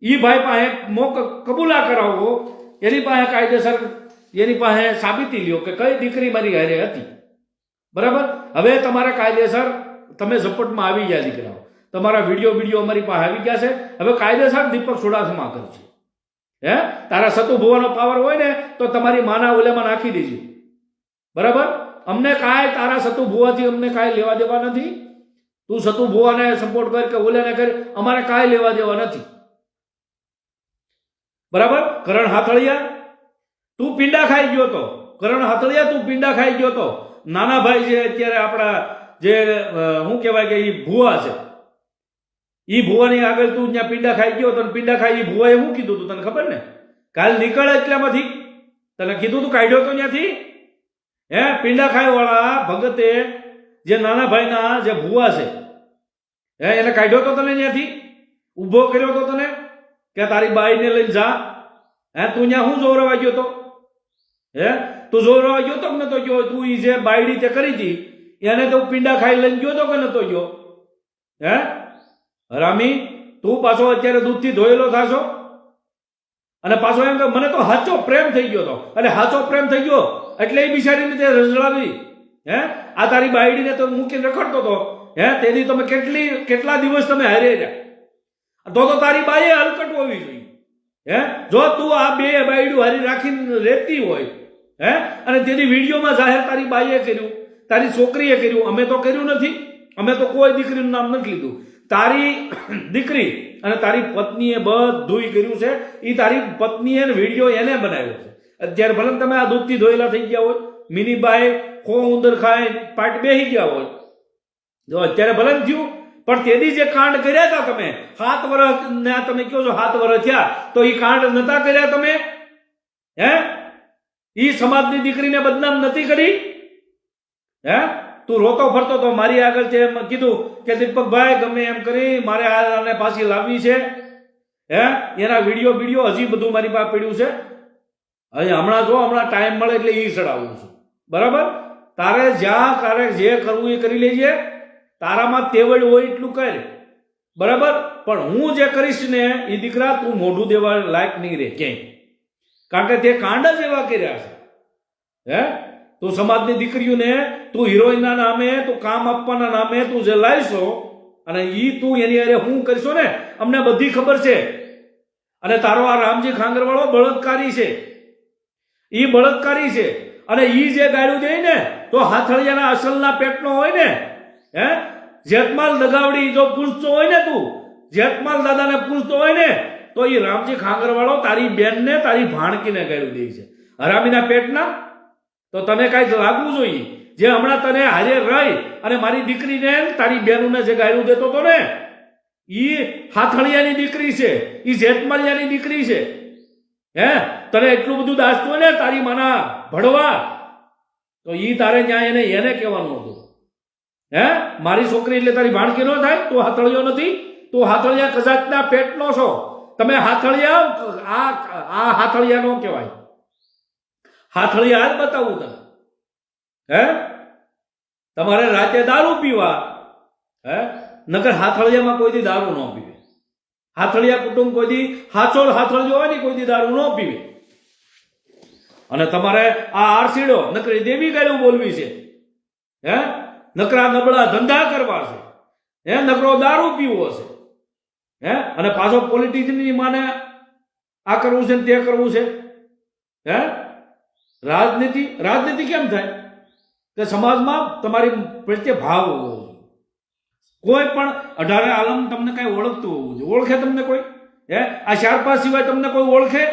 એ ભાઈ પાસે કબૂલા કરાવો, એની પાસે કાયદેસર એની પાસે સાબિતી લ્યો કે કઈ દીકરી મારી હારે હતી, બરાબર. હવે તમારે કાયદેસર તમે ઝપટમાં આવી ગયા દીકરાઓ, તમારા વિડીયો અમારી પાસે આવી ગયા છે. હવે કાયદેસર દીપક ચુડાસમા કરશે, હે. તારા સતુ ભુવાનો પાવર હોય ને તો તમારી માના ઓલેમાં નાખી દેજો, બરાબર. અમને કાંઈ તારા સતુ ભુવાથી અમને કાંઈ લેવા દેવા નથી. તું સતુ ભુવાને સપોર્ટ કર કે ઓલેને કર, અમારે કાંઈ લેવા દેવા નથી, બરાબર. કરણ હાથળિયા તું પિંડા ખાઈ ગયો તો, કરણ હાથળિયા તું પિંડા ખાઈ ગયો તો. નાના ભાઈ જે અત્યારે આપણા જે શું કહેવાય કે એ ભુવા છે, એ ભુવાની આગળ તું ત્યાં પિંડા ખાઈ ગયો તો. પિંડા ખાઈ એ ભુવાએ શું કીધું તું તને ખબર ને? કાલ નીકળે એટલામાંથી તને કીધું તું, કાઢ્યો તો ત્યાંથી, હે. પિંડા ખાઈ વાળા ભગતે જે નાના ભાઈના જે ભુવા છે, હે, એને કાઢ્યો તો તને ત્યાંથી, ઊભો કર્યો તો તને કે તારી બાઈને લઈને જા, હે. તું ત્યાં શું જોરવા ગયો તો, હે. તું જોરવા ગયો તો ને તો તું એ જે બાયડી તે કરી હતી એને તો પીંડા ખાઈ લઈને ગયો તો કે નતો ગયો? હે હરામી, તું પાછો અત્યારે દૂધથી ધોયેલો થાશો અને પાછો એમ કે મને તો સાચો પ્રેમ થઈ ગયો તો. એટલે સાચો પ્રેમ થઈ ગયો એટલે એ બિચારીને તે રજડાવી. હે આ તારી બાયડીને તો મૂકીને રખડતો હતો. હે તેથી તમે કેટલા દિવસ તમે હારે રહ્યા? તો તારી બાઈએ હલકટ હોવી જોઈએ. હે જો તું આ બે બાયડું હારી રાખીને રહેતી હોય, હે અને તેથી વિડીયોમાં જાહેર તારી બાઈએ કર્યું, તારી છોકરીએ કર્યું, અમે તો કર્યું નથી. અમે તો કોઈ દીકરીનું નામ નથી લીધું. તારી દીકરી અને તારી પત્નીએ બધું કર્યું છે. એ તારી પત્નીએ વિડીયો એને બનાવ્યો છે. અત્યારે ભલે તમે આ દૂધથી ધોયેલા થઈ ગયા હોય, મિનીબાઈ ખો ઉંદર ખાય પાટ બેસી ગયા હોય, જો અત્યારે ભલે થયું, પણ તેદી જે કાંડ કર્યા હતા તમે 7 વર્ષ ના, તમે કહો છો 7 વર્ષ થયા, તો એ કાંડ નતા કર્યા તમે? હે ઈ સમાજની દીકરીને બદનામ નથી કરી? હે તું રોતો ફરતો તો મારી આગળ છે એમ કીધું કે દીપકભાઈ ગમે એમ કરી મારે આને પાછી લાવવી છે. હે એના વિડીયો હજી બધું મારી પાસે પડ્યું છે. હમણાં ટાઈમ મળે એટલે ઈ ચડાવું છું. બરાબર? તારે જ્યાં તારે જે કરવું એ કરી લેજે. તારામાં તેવડ હોય એટલું કર. બરાબર? પણ હું જે કરીશ ને એ દીકરા તું મોઢું દેવા લાયક નહીં રહે ક્યાંય. કારણ કે તે કાંડ જ એવા કર્યા છે. હે તું સમાજની દીકરીઓને તું હિરોઈનના નામે, તું કામ આપવાના નામે તું જે લાવીશો અને ઈ તું એની અરે હું કરીશો ને, અમને બધી ખબર છે. અને તારો આ રામજી ખાંગરવાળો બળદકારી છે. ઈ બળદકારી છે. અને ઈ જે ગાળું દે ને તો હાથળિયાના અસલના પેટનો હોય ને, હે જેતમાલ દગાવડી જો પૂછતો હોય ને, તું જેતમાલ દાદાને પૂછતો હોય ને, તો ઈ રામજી ખાંગરવાળો તારી બેનને, તારી ભાણકીને ગાળું દે છે. હરામીના પેટના. તો તને કાંઈ લાગવું જોઈએ. જે હમણાં તને હારે રહી અને મારી દીકરીને તારી બહેનોને જે ગાળું દેતો હતો ને, ઈ હાથળિયાની દીકરી છે, ઈ જેતમાલિયાની દીકરી છે. હે તને એટલું બધું દાસતું હોય ને તારી માના ભડવા, તો ઈ તારે ત્યાં એને કહેવાનું હતું. હે મારી છોકરી એટલે તારી ભાણકી ન થાય? તું હાથળિયો નથી? તું હાથળિયા કજાતના પેટનો છો. તમે હાથળિયા, આ હાથળિયા નો કહેવાય. હાથળિયા હાલ બતાવું તને. હે તમારે રાતે દારૂ પીવા, હે નકર હાથળિયામાં કોઈ દી દારૂ ન પીવે. હાથળિયા કુટુંબ કોઈ દી હાચોલ હાથળિયો હોય ને કોઈ દી દારૂ ન પીવે. અને તમારે આ આરસીડો નકરી દેવી ગાળું બોલવી છે. હે નકરા નબળા ધંધા કરવા છે. હે નકરો દારૂ પીવો છે. હે અને પાછો પોલિટિશિયનની માને આ કરવું છે ને તે કરવું છે. હે રાજનીતિ કેમ થાય? કે સમાજમાં તમારી પ્રત્યે ભાવ હોવો જોઈએ. કોઈ પણ 18 આલમ તમને કઈ ઓળખતું હોવું જોઈએ. ઓળખે તમને કોઈ? હે આ 4-5 સિવાય તમને કોઈ ઓળખે?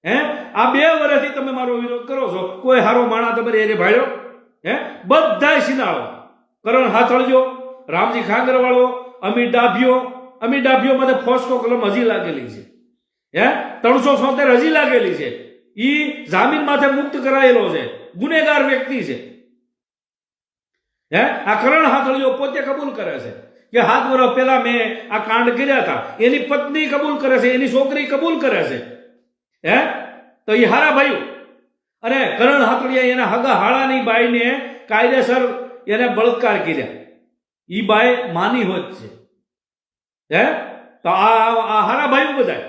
હે આ 2 વર્ષથી તમે મારો વિરોધ કરો છો, કોઈ હારો માણા તમારે એરે ભાડ્યો? હે બધાય સિનાળો, કરણ હાથળજો, રામજી ખાંગરવાળો, અમી ડાભિયો માટે ફોસ્કો કલમ હજી લાગેલી છે. હે 370 હજી લાગેલી છે. ઈ જામીન માથે મુક્ત કરાયેલો છે, ગુનેગાર વ્યક્તિ છે. હે આ કરણ હાથળિયો પોતે કબૂલ કરે છે કે 7 વર્ષ પહેલા મેં આ કાંડ કર્યા હતા. એની પત્ની કબૂલ કરે છે, એની છોકરી કબૂલ કરે છે. હે તો એ હારા ભાઈ. અને કરણ હાથળિયા એના હગા હાળાની બાઈને કાયદેસર એને બળાત્કાર કર્યા. ઈ બાઈ માની હોત છે. હે તો આ હારા ભાઈ બધા.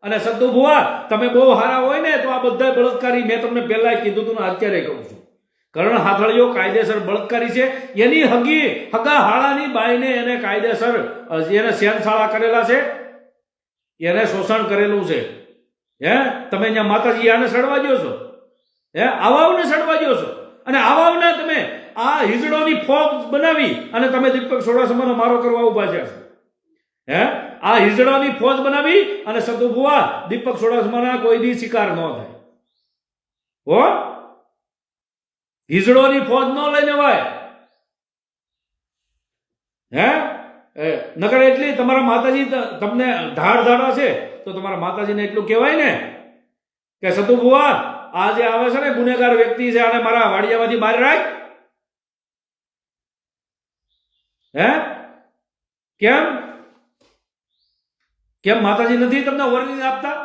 અને સદ્દુ ભુવા તમે બહુ હારા હોય ને તો આ બધા બળાત્કારી, મેં તમને પહેલા કીધું હતું ને અત્યારે કહું છું, કરણ હાથળિયો કાયદેસર બળાત્કારી છે. એની હગા હાળાની બાઈને એને કાયદેસર એને શેનશાળા કરેલા છે, એને શોષણ કરેલું છે. હે તમે અહીંયા માતાજી આને સડવા દો છો? હે આવાવને સડવા દો છો? અને આવાવને તમે આ હિજડોની ફોજ બનાવી અને તમે દીપક સોડાસમાનો મારો કરવા ઉભા છે. હે આ હિજડાની ફોજ બનાવી અને સદ્દુ ભુવા દીપક સોડાસમાના કોઈ દી શિકાર ન થાય. હો હિજડોની ફોજ ન લઈને વાય. હે નકર એટલી તમારા માતાજી તમને ધાડા છે તો તમારા માતાજીને એટલું કહેવાય ને કે સદ્દુ ભુવા આ જે આવે છે ને ગુનેગાર વ્યક્તિ છે, આને મારા વાડિયામાંથી બહાર રાખ. હે કેમ માતાજી નથી તમને વરણી આપતા?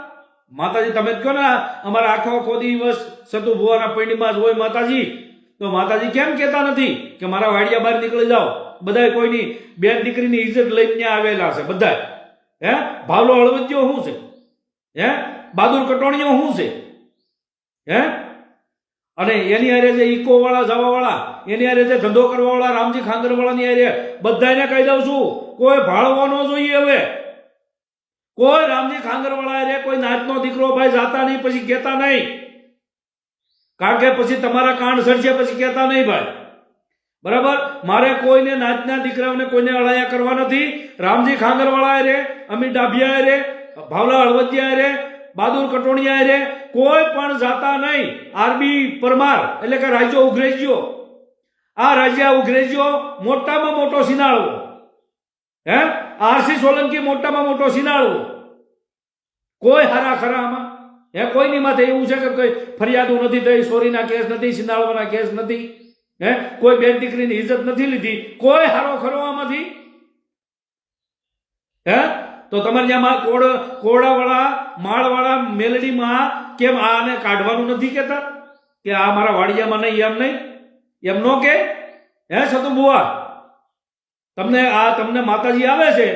માતાજી તમે કહો ને અમારા આખો દિવસ સદ્દુ ભુવાના પૈણીમાં જ હોય માતાજી, તો માતાજી કેમ કહેતા નથી કે મારા વાડિયા બહાર નીકળી જાઓ? બધાય કોઈની બેન દીકરીની ઇજ્જત લઈને ત્યાં આવેલા છે બધા. હે ભાવલો હળવદિયો શું છે? હે બહાદુર કટોણીઓ શું છે? હે અને એની હારે જે ઇકો વાળા જવા વાળા, એની હારે જે ધંધો કરવા વાળા રામજી ખાંગર વાળાની હારે બધાને કહી દઉં છું, કોઈ ભાળવો ન જોઈએ. હવે કોઈ રામજી ખાંગર વાળા હારે કોઈ નાચનો દીકરો ભાઈ જાતા નહીં, પછી કહેતા નહીં. કારણ કે પછી તમારા કાંડ સડશે, પછી કહેતા નહીં ભાઈ. બરાબર? મારે કોઈને નાચના દીકરાઓને કોઈને અડાયા કરવા નથી. રામજી ખાંગર વાળા હારે, અમિત ડાભિયા હારે, ભાવલા હળવદિયા હારે, બહાદુર કટોણિયા હારે કોઈ પણ જાતા નહીં. આરબી પરમાર એટલે કે રાજ્યો ઉઘરેજ્યો, આ રાજ્ય ઉઘરેજ્યો મોટામાં મોટો સિનાળવો. હે આરસી સોલંકી મોટામાં મોટો સિનાળવો. કોઈ હારા ખરા આમાં? હે કોઈની માથે એવું છે કે કોઈ ફરિયાદો નથી થઈ, ચોરીના કેસ નથી, સિનાળવાના કેસ નથી, હે કોઈ બેન દીકરીની ઇજ્જત નથી લીધી, કોઈ હારો ખરો આમાંથી? હે તો તમારે જ્યાં કોરડાવાળા માળવાળા મેલડીમાં કેમ આને કાઢવાનું નથી કહેતા કે આ મારા વાડિયામાં નહીં? એમ નો કે? હે સતુ બુઆ, તમને માતાજી આવે છે,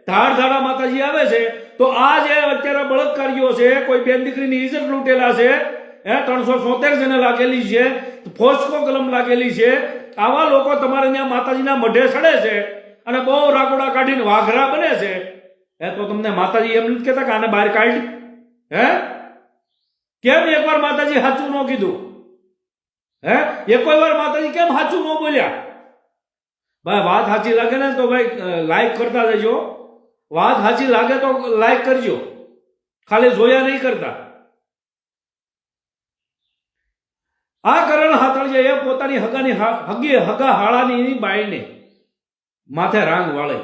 ધાડા માતાજી આવે છે, તો આ જે અત્યારે બળાત્કારીઓ છે, કોઈ બેન દીકરીની ઇજ્જત લૂંટેલા છે, હે 373 જેને લાગેલી છે, ફોસ્કો કલમ લાગેલી છે, આવા લોકો તમારે ત્યાં માતાજીના મઢે ચડે છે અને બહુ રાગોડા કાઢીને વાઘરા બને છે. હે તો તમને માતાજી એમ નથી કહેતા કે આને બહાર કાઢ? હે કેમ એકવાર માતાજી સાચું ન કીધું? હે એક વાર માતાજી કેમ સાચું ન બોલ્યા? ભાઈ વાત સાચી લાગે ને તો ભાઈ લાઈક કરતા જજો. વાત સાચી લાગે તો લાઈક કરજો, ખાલી જોયા નહીં કરતા. આ કરણ હાથળિયા એ પોતાની હગા હાળાની બાઈને માથે રાંગ વાળે.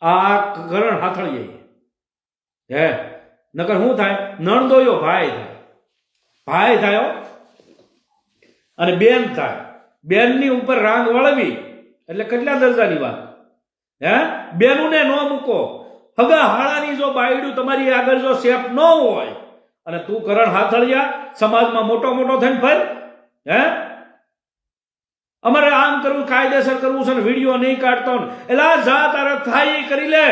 આ કરણ હાથળિયા હે નકર શું થાય? નણદોયો ભાઈ થાય અને બેન થાય. બેનની ઉપર રાંગ વાળવી એટલે કેટલા દરજાની વાત? હે બેનુને ન મૂકો. હગા હાળાની જો બાયડું તમારી આગળ જો સેફ ન હોય અને તું કરણ હાથળિયા સમાજમાં મોટો થઈને ફર. હે અમારે આમ કરવું, કાયદેસર કરવું છે ને વિડીયો નહીં કાઢતો ને, એલા જા તારા થાય કરી લે,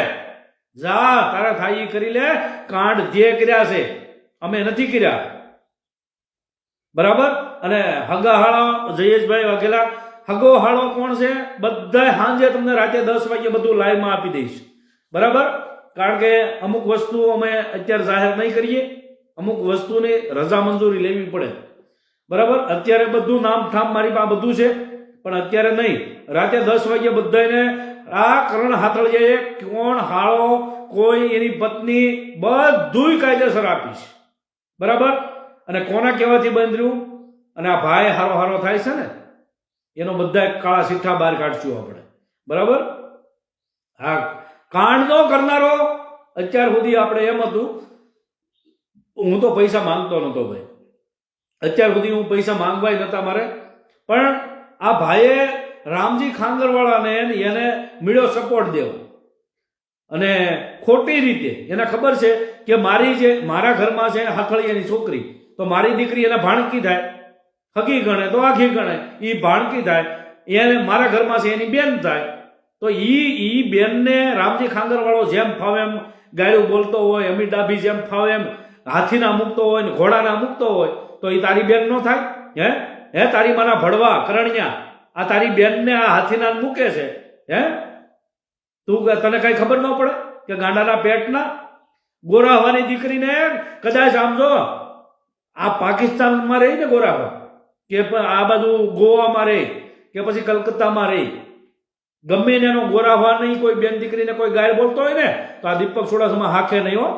જા તારા થાય કરી લે. કાંડ જે કર્યા છે અમે નથી કર્યા. બરાબર? અને હગા હાળા જયેશભાઈ વાઘેલા, હગો હાળો કોણ છે? બધા સાંજે તમને રાતે 10 વાગે બધું લાઈવમાં આપી દઈશ. બરાબર? કારણ કે અમુક વસ્તુઓ અમે અત્યારે જાહેર નહીં કરીએ, અમુક વસ્તુની રજા મંજૂરી લેવી પડે. બરાબર? અત્યારે બધું નામ ઠામ મારી પાસે બધું છે, પણ અત્યારે નહીં. રાતે 10 વાગે બધાને આ કરણ હાથળિયાએ કોણ હાળો, કોઈ એની પત્ની, બધું કાયદેસર આપીશ. બરાબર? અને કોના કહેવાથી બંધ રહ્યું? અને આ ભાઈ હારો થાય છે ને એનો બધા કાળા સિઠ્ઠા બહાર કાઢશું આપણે. બરાબર? હા કાંડ નો કરનારો અત્યાર સુધી આપણે એમ હતું, હું તો પૈસા માંગતો નતો ભાઈ. અત્યાર સુધી હું પૈસા માંગવાય નતા મારે, પણ આ ભાઈએ રામજી ખાંગરવાળાને એને મળ્યો સપોર્ટ દેવો. અને ખોટી રીતે એને ખબર છે કે મારા ઘરમાં છે હાથળિયાની છોકરી, તો મારી દીકરી એને ભાણકી થાય, હગી ગણે તો આખી ગણે, એ ભાણકી થાય, એને મારા ઘરમાં છે એની બેન થાય. તો ઈ બેનને રામજી ખાંગરવાળો જેમ ફાવે એમ ગાળું બોલતો હોય, અમિત ડાભી જેમ ફાવે એમ હાથીના મૂકતો હોય ને ઘોડાના મૂકતો હોય, તો એ તારી બેન ન થાય? હે તારી માના ભડવા કરણ્યા, આ તારી બેનને આ હાથીના મૂકે છે. હે તને કઈ ખબર ન પડે કે ગાંડાના પેટના ગોરાવાની દીકરીને કદાચ આમ જો આ પાકિસ્તાનમાં રહી ને ગોરાવા, કે આ બાજુ ગોવામાં રહી, કે પછી કલકત્તામાં રહી, ગમે એનો ગોરાવા નહીં, કોઈ બેન દીકરીને કોઈ ગાય બોલતો હોય ને તો આ દીપક ચુડાસમા હાખે નહીં હો.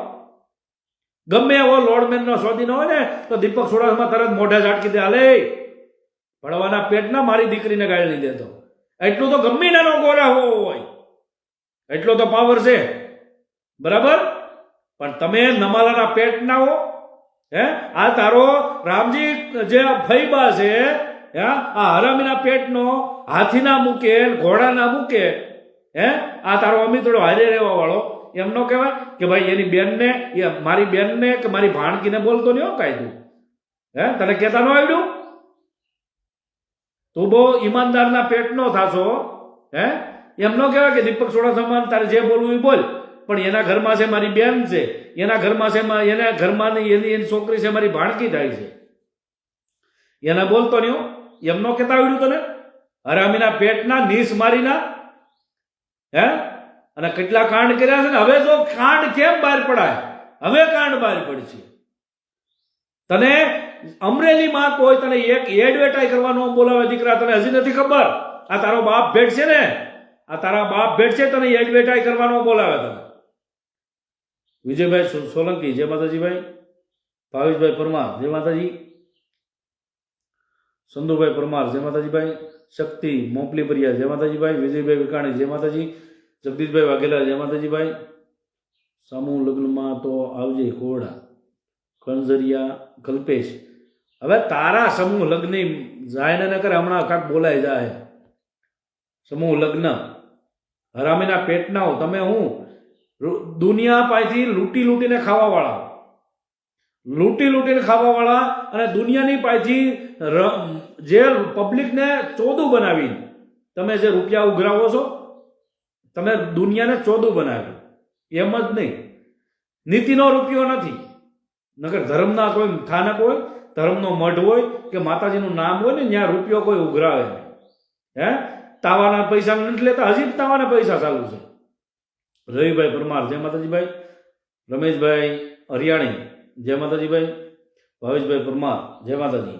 ગમે એવો લોર્ડમેન નો સોદી નો હોય ને તો દીપક ચુડાસમા તરત મોઢે ઝાટકી દે, હાલે ભણવાના પેટના મારી દીકરીને ગાય લઈ દેતો. એટલું તો ગમે એનો ગોરાવો હોય, એટલો તો પાવર છે. બરાબર? પણ તમે નમાલાના પેટ ના હો. હે આ તારો રામજી જે ફૈબા છે, આ હરામીના પેટનો હાથીના મૂકે, ઘોડાના મૂકે. હે આ તારો અમિતડો હારે રહેવા વાળો એમ નો કહેવાય કે ભાઈ એની બેનને, મારી બેનને કે મારી ભાણકીને બોલતો નહીં હો કાયદું. હે તને કહેતા ન આવડ્યું? તું બહુ ઈમાનદારના પેટનો થાશો, હે? એમ ન કહેવાય કે દીપક સોડાસમાન તારે જે બોલવું એ બોલ, પણ એના ઘરમાં છે મારી બેન છે, એના ઘરમાં છે એના ઘરમાં એની છોકરી છે મારી ભાણકી થાય છે, એને બોલતો નહીં હો. એમ ન કહેતા આવડ્યું તને? હરામીના પેટના નીસ મારીના, હે? અને કેટલા કાંડ કર્યા છે ને. હવે જો કાંડ કેમ બહાર પડાય? હવે કાંડ બહાર પડશે. તને અમરેલીમાં કોઈ તને એક એડવર્ટાઈઝ કરવાનો બોલાવે દીકરા, તને હજી નથી ખબર? આ તારો બાપ ભેટ છે ને, આ તારા બાપ ભેટ છે, તને એડવર્ટાઈઝ કરવાનો બોલાવે તને. વિજયભાઈ સોલંકી જય માતાજીભાઈ, ભાવેશભાઈ પરમાર જય માતાજી, સંધુભાઈ પરમાર જય માતાજીભાઈ, શક્તિ મોપલી પરિયા જય માતાજીભાઈ, વિજયભાઈ વિકાણી જય માતાજી, જગદીશભાઈ વાઘેલા જય માતાજીભાઈ, સમૂહ લગ્નમાં તો આવજે કોરડા, કણઝરિયા કલ્પેશ. હવે તારા સમૂહ લગ્ન જાય ને કરે, હમણાં કાંક બોલાય જાય. સમૂહ લગ્ન હરામીના પેટના હો તમે. હું દુનિયા પાસેથી લૂંટી લૂંટીને ખાવાવાળા, લૂંટી લૂંટીને ખાવાવાળા, અને દુનિયાની પાસેથી જે પબ્લિકને ચોદું બનાવી તમે જે રૂપિયા ઉઘરાવો છો, તમે દુનિયાને ચોદું બનાવી. એમ જ નહીં, નીતિનો રૂપિયો નથી, નકર ધર્મના કોઈ સ્થાનક હોય, ધર્મનો મઢ હોય કે માતાજીનું નામ હોય ને, ત્યાં રૂપિયો કોઈ ઉઘરાવે નહીં. હે? તાવાના પૈસા નથી લેતા, હજી તાવાના પૈસા ચાલુ છે. રવિભાઈ પરમાર જય માતાજીભાઈ, રમેશભાઈ હરિયાણી જય માતાજીભાઈ, ભાવેશભાઈ પરમાર જય માતાજી.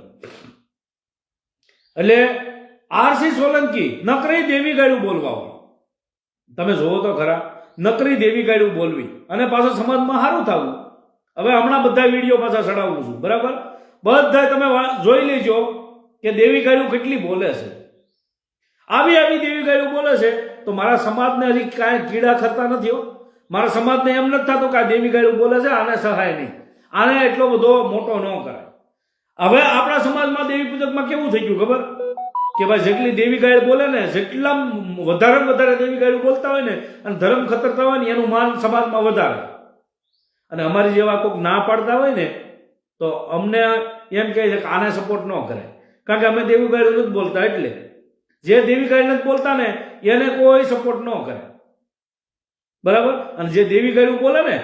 એટલે આરસી સોલંકી નકરી દેવી ગાડું બોલવા, તમે જોવો તો ખરા, નકરી દેવી ગાડું બોલવી અને પાછું સમાજમાં સારું થવું. હવે હમણાં બધા વિડીયો પાછા ચડાવું છું, બરાબર? બધા તમે જોઈ લેજો કે દેવી ગાડું કેટલી બોલે છે. આવી આવી દેવી ગાડું બોલે છે તો મારા સમાજને હજી કાંઈ કીડા ખરતા નથી હો. મારા સમાજને એમ નથી થતું કે આ દેવી ગાડું બોલે છે, આને સહાય નહીં, આને એટલો બધો મોટો ન કરાય. હવે આપણા સમાજમાં દેવી પૂજકમાં કેવું થઈ ગયું ખબર? કે ભાઈ જેટલી દેવી ગાય બોલે ને, જેટલા વધારે દેવી ગાયું બોલતા હોય ને અને ધર્મ ખતરતા હોય ને, એનું માન સમાજમાં વધારે. અને અમારી જેવા કોઈક ના પાડતા હોય ને તો અમને એમ કહે છે કે આને સપોર્ટ ન કરે, કારણ કે અમે દેવી ગાયું નથી બોલતા. એટલે જે દેવી ગાય નથી બોલતા ને એને કોઈ સપોર્ટ ન કરે, બરાબર? અને જે દેવી ગાયું બોલે ને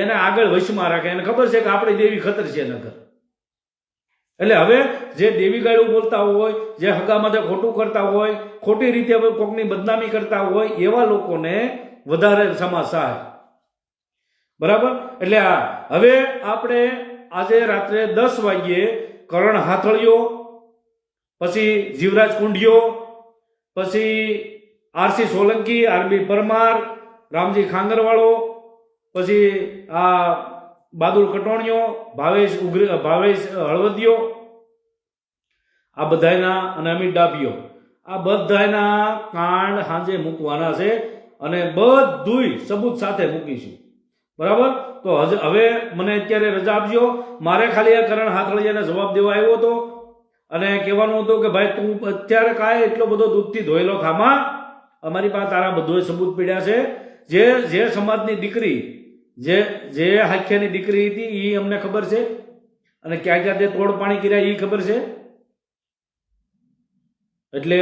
એને આગળ વશમાં રાખે, એને ખબર છે કે આપણી દેવી ખતર છે નકર. એટલે હવે જે દેવી ગાયું બોલતા હોય, જે હગામાં ખોટું કરતા હોય, ખોટી રીતે કોકની બદનામી કરતા હોય, એવા લોકોને વધારે સમાજ સહાય, બરાબર? એટલે હવે આપણે આજે રાત્રે 10 વાગ્યે કરણ હાથળિયો, પછી જીવરાજ કુંડિયો, પછી આરસી સોલંકી, આરબી પરમાર, રામજી ખાંગરવાળો, પછી આ બહાદુર કટોણીયો, ભાવેશ હળવદિયો, આ બધાના, અને અમિત ડાભીઓ, આ બધાના કાંડ સાંજે મૂકવાના છે અને બધુંય સબૂત સાથે મૂકીશું, બરાબર? તો હવે મને અત્યારે રજા આપજો. મારે ખાલી આ કરણ હાથળિયાને જવાબ દેવા આવ્યો હતો અને કહેવાનું હતું કે ભાઈ તું અત્યારે કાંઈ એટલો બધો દૂધથી ધોયેલો થામાં, અમારી પાસે તારા બધું સબૂત પીડ્યા છે. જે સમાજની દીકરી, જે હાખ્યાની દીકરી હતી એ અમને ખબર છે, અને ક્યાં ક્યાં તે તોડ પાણી કર્યા એ ખબર છે. એટલે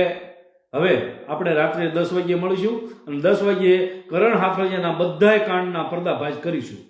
હવે આપણે રાત્રે 10 વાગ્યે મળીશું અને 10 વાગ્યે કરણ હાથળિયાના બધાય કાંડના પર્દાફાશ કરીશું.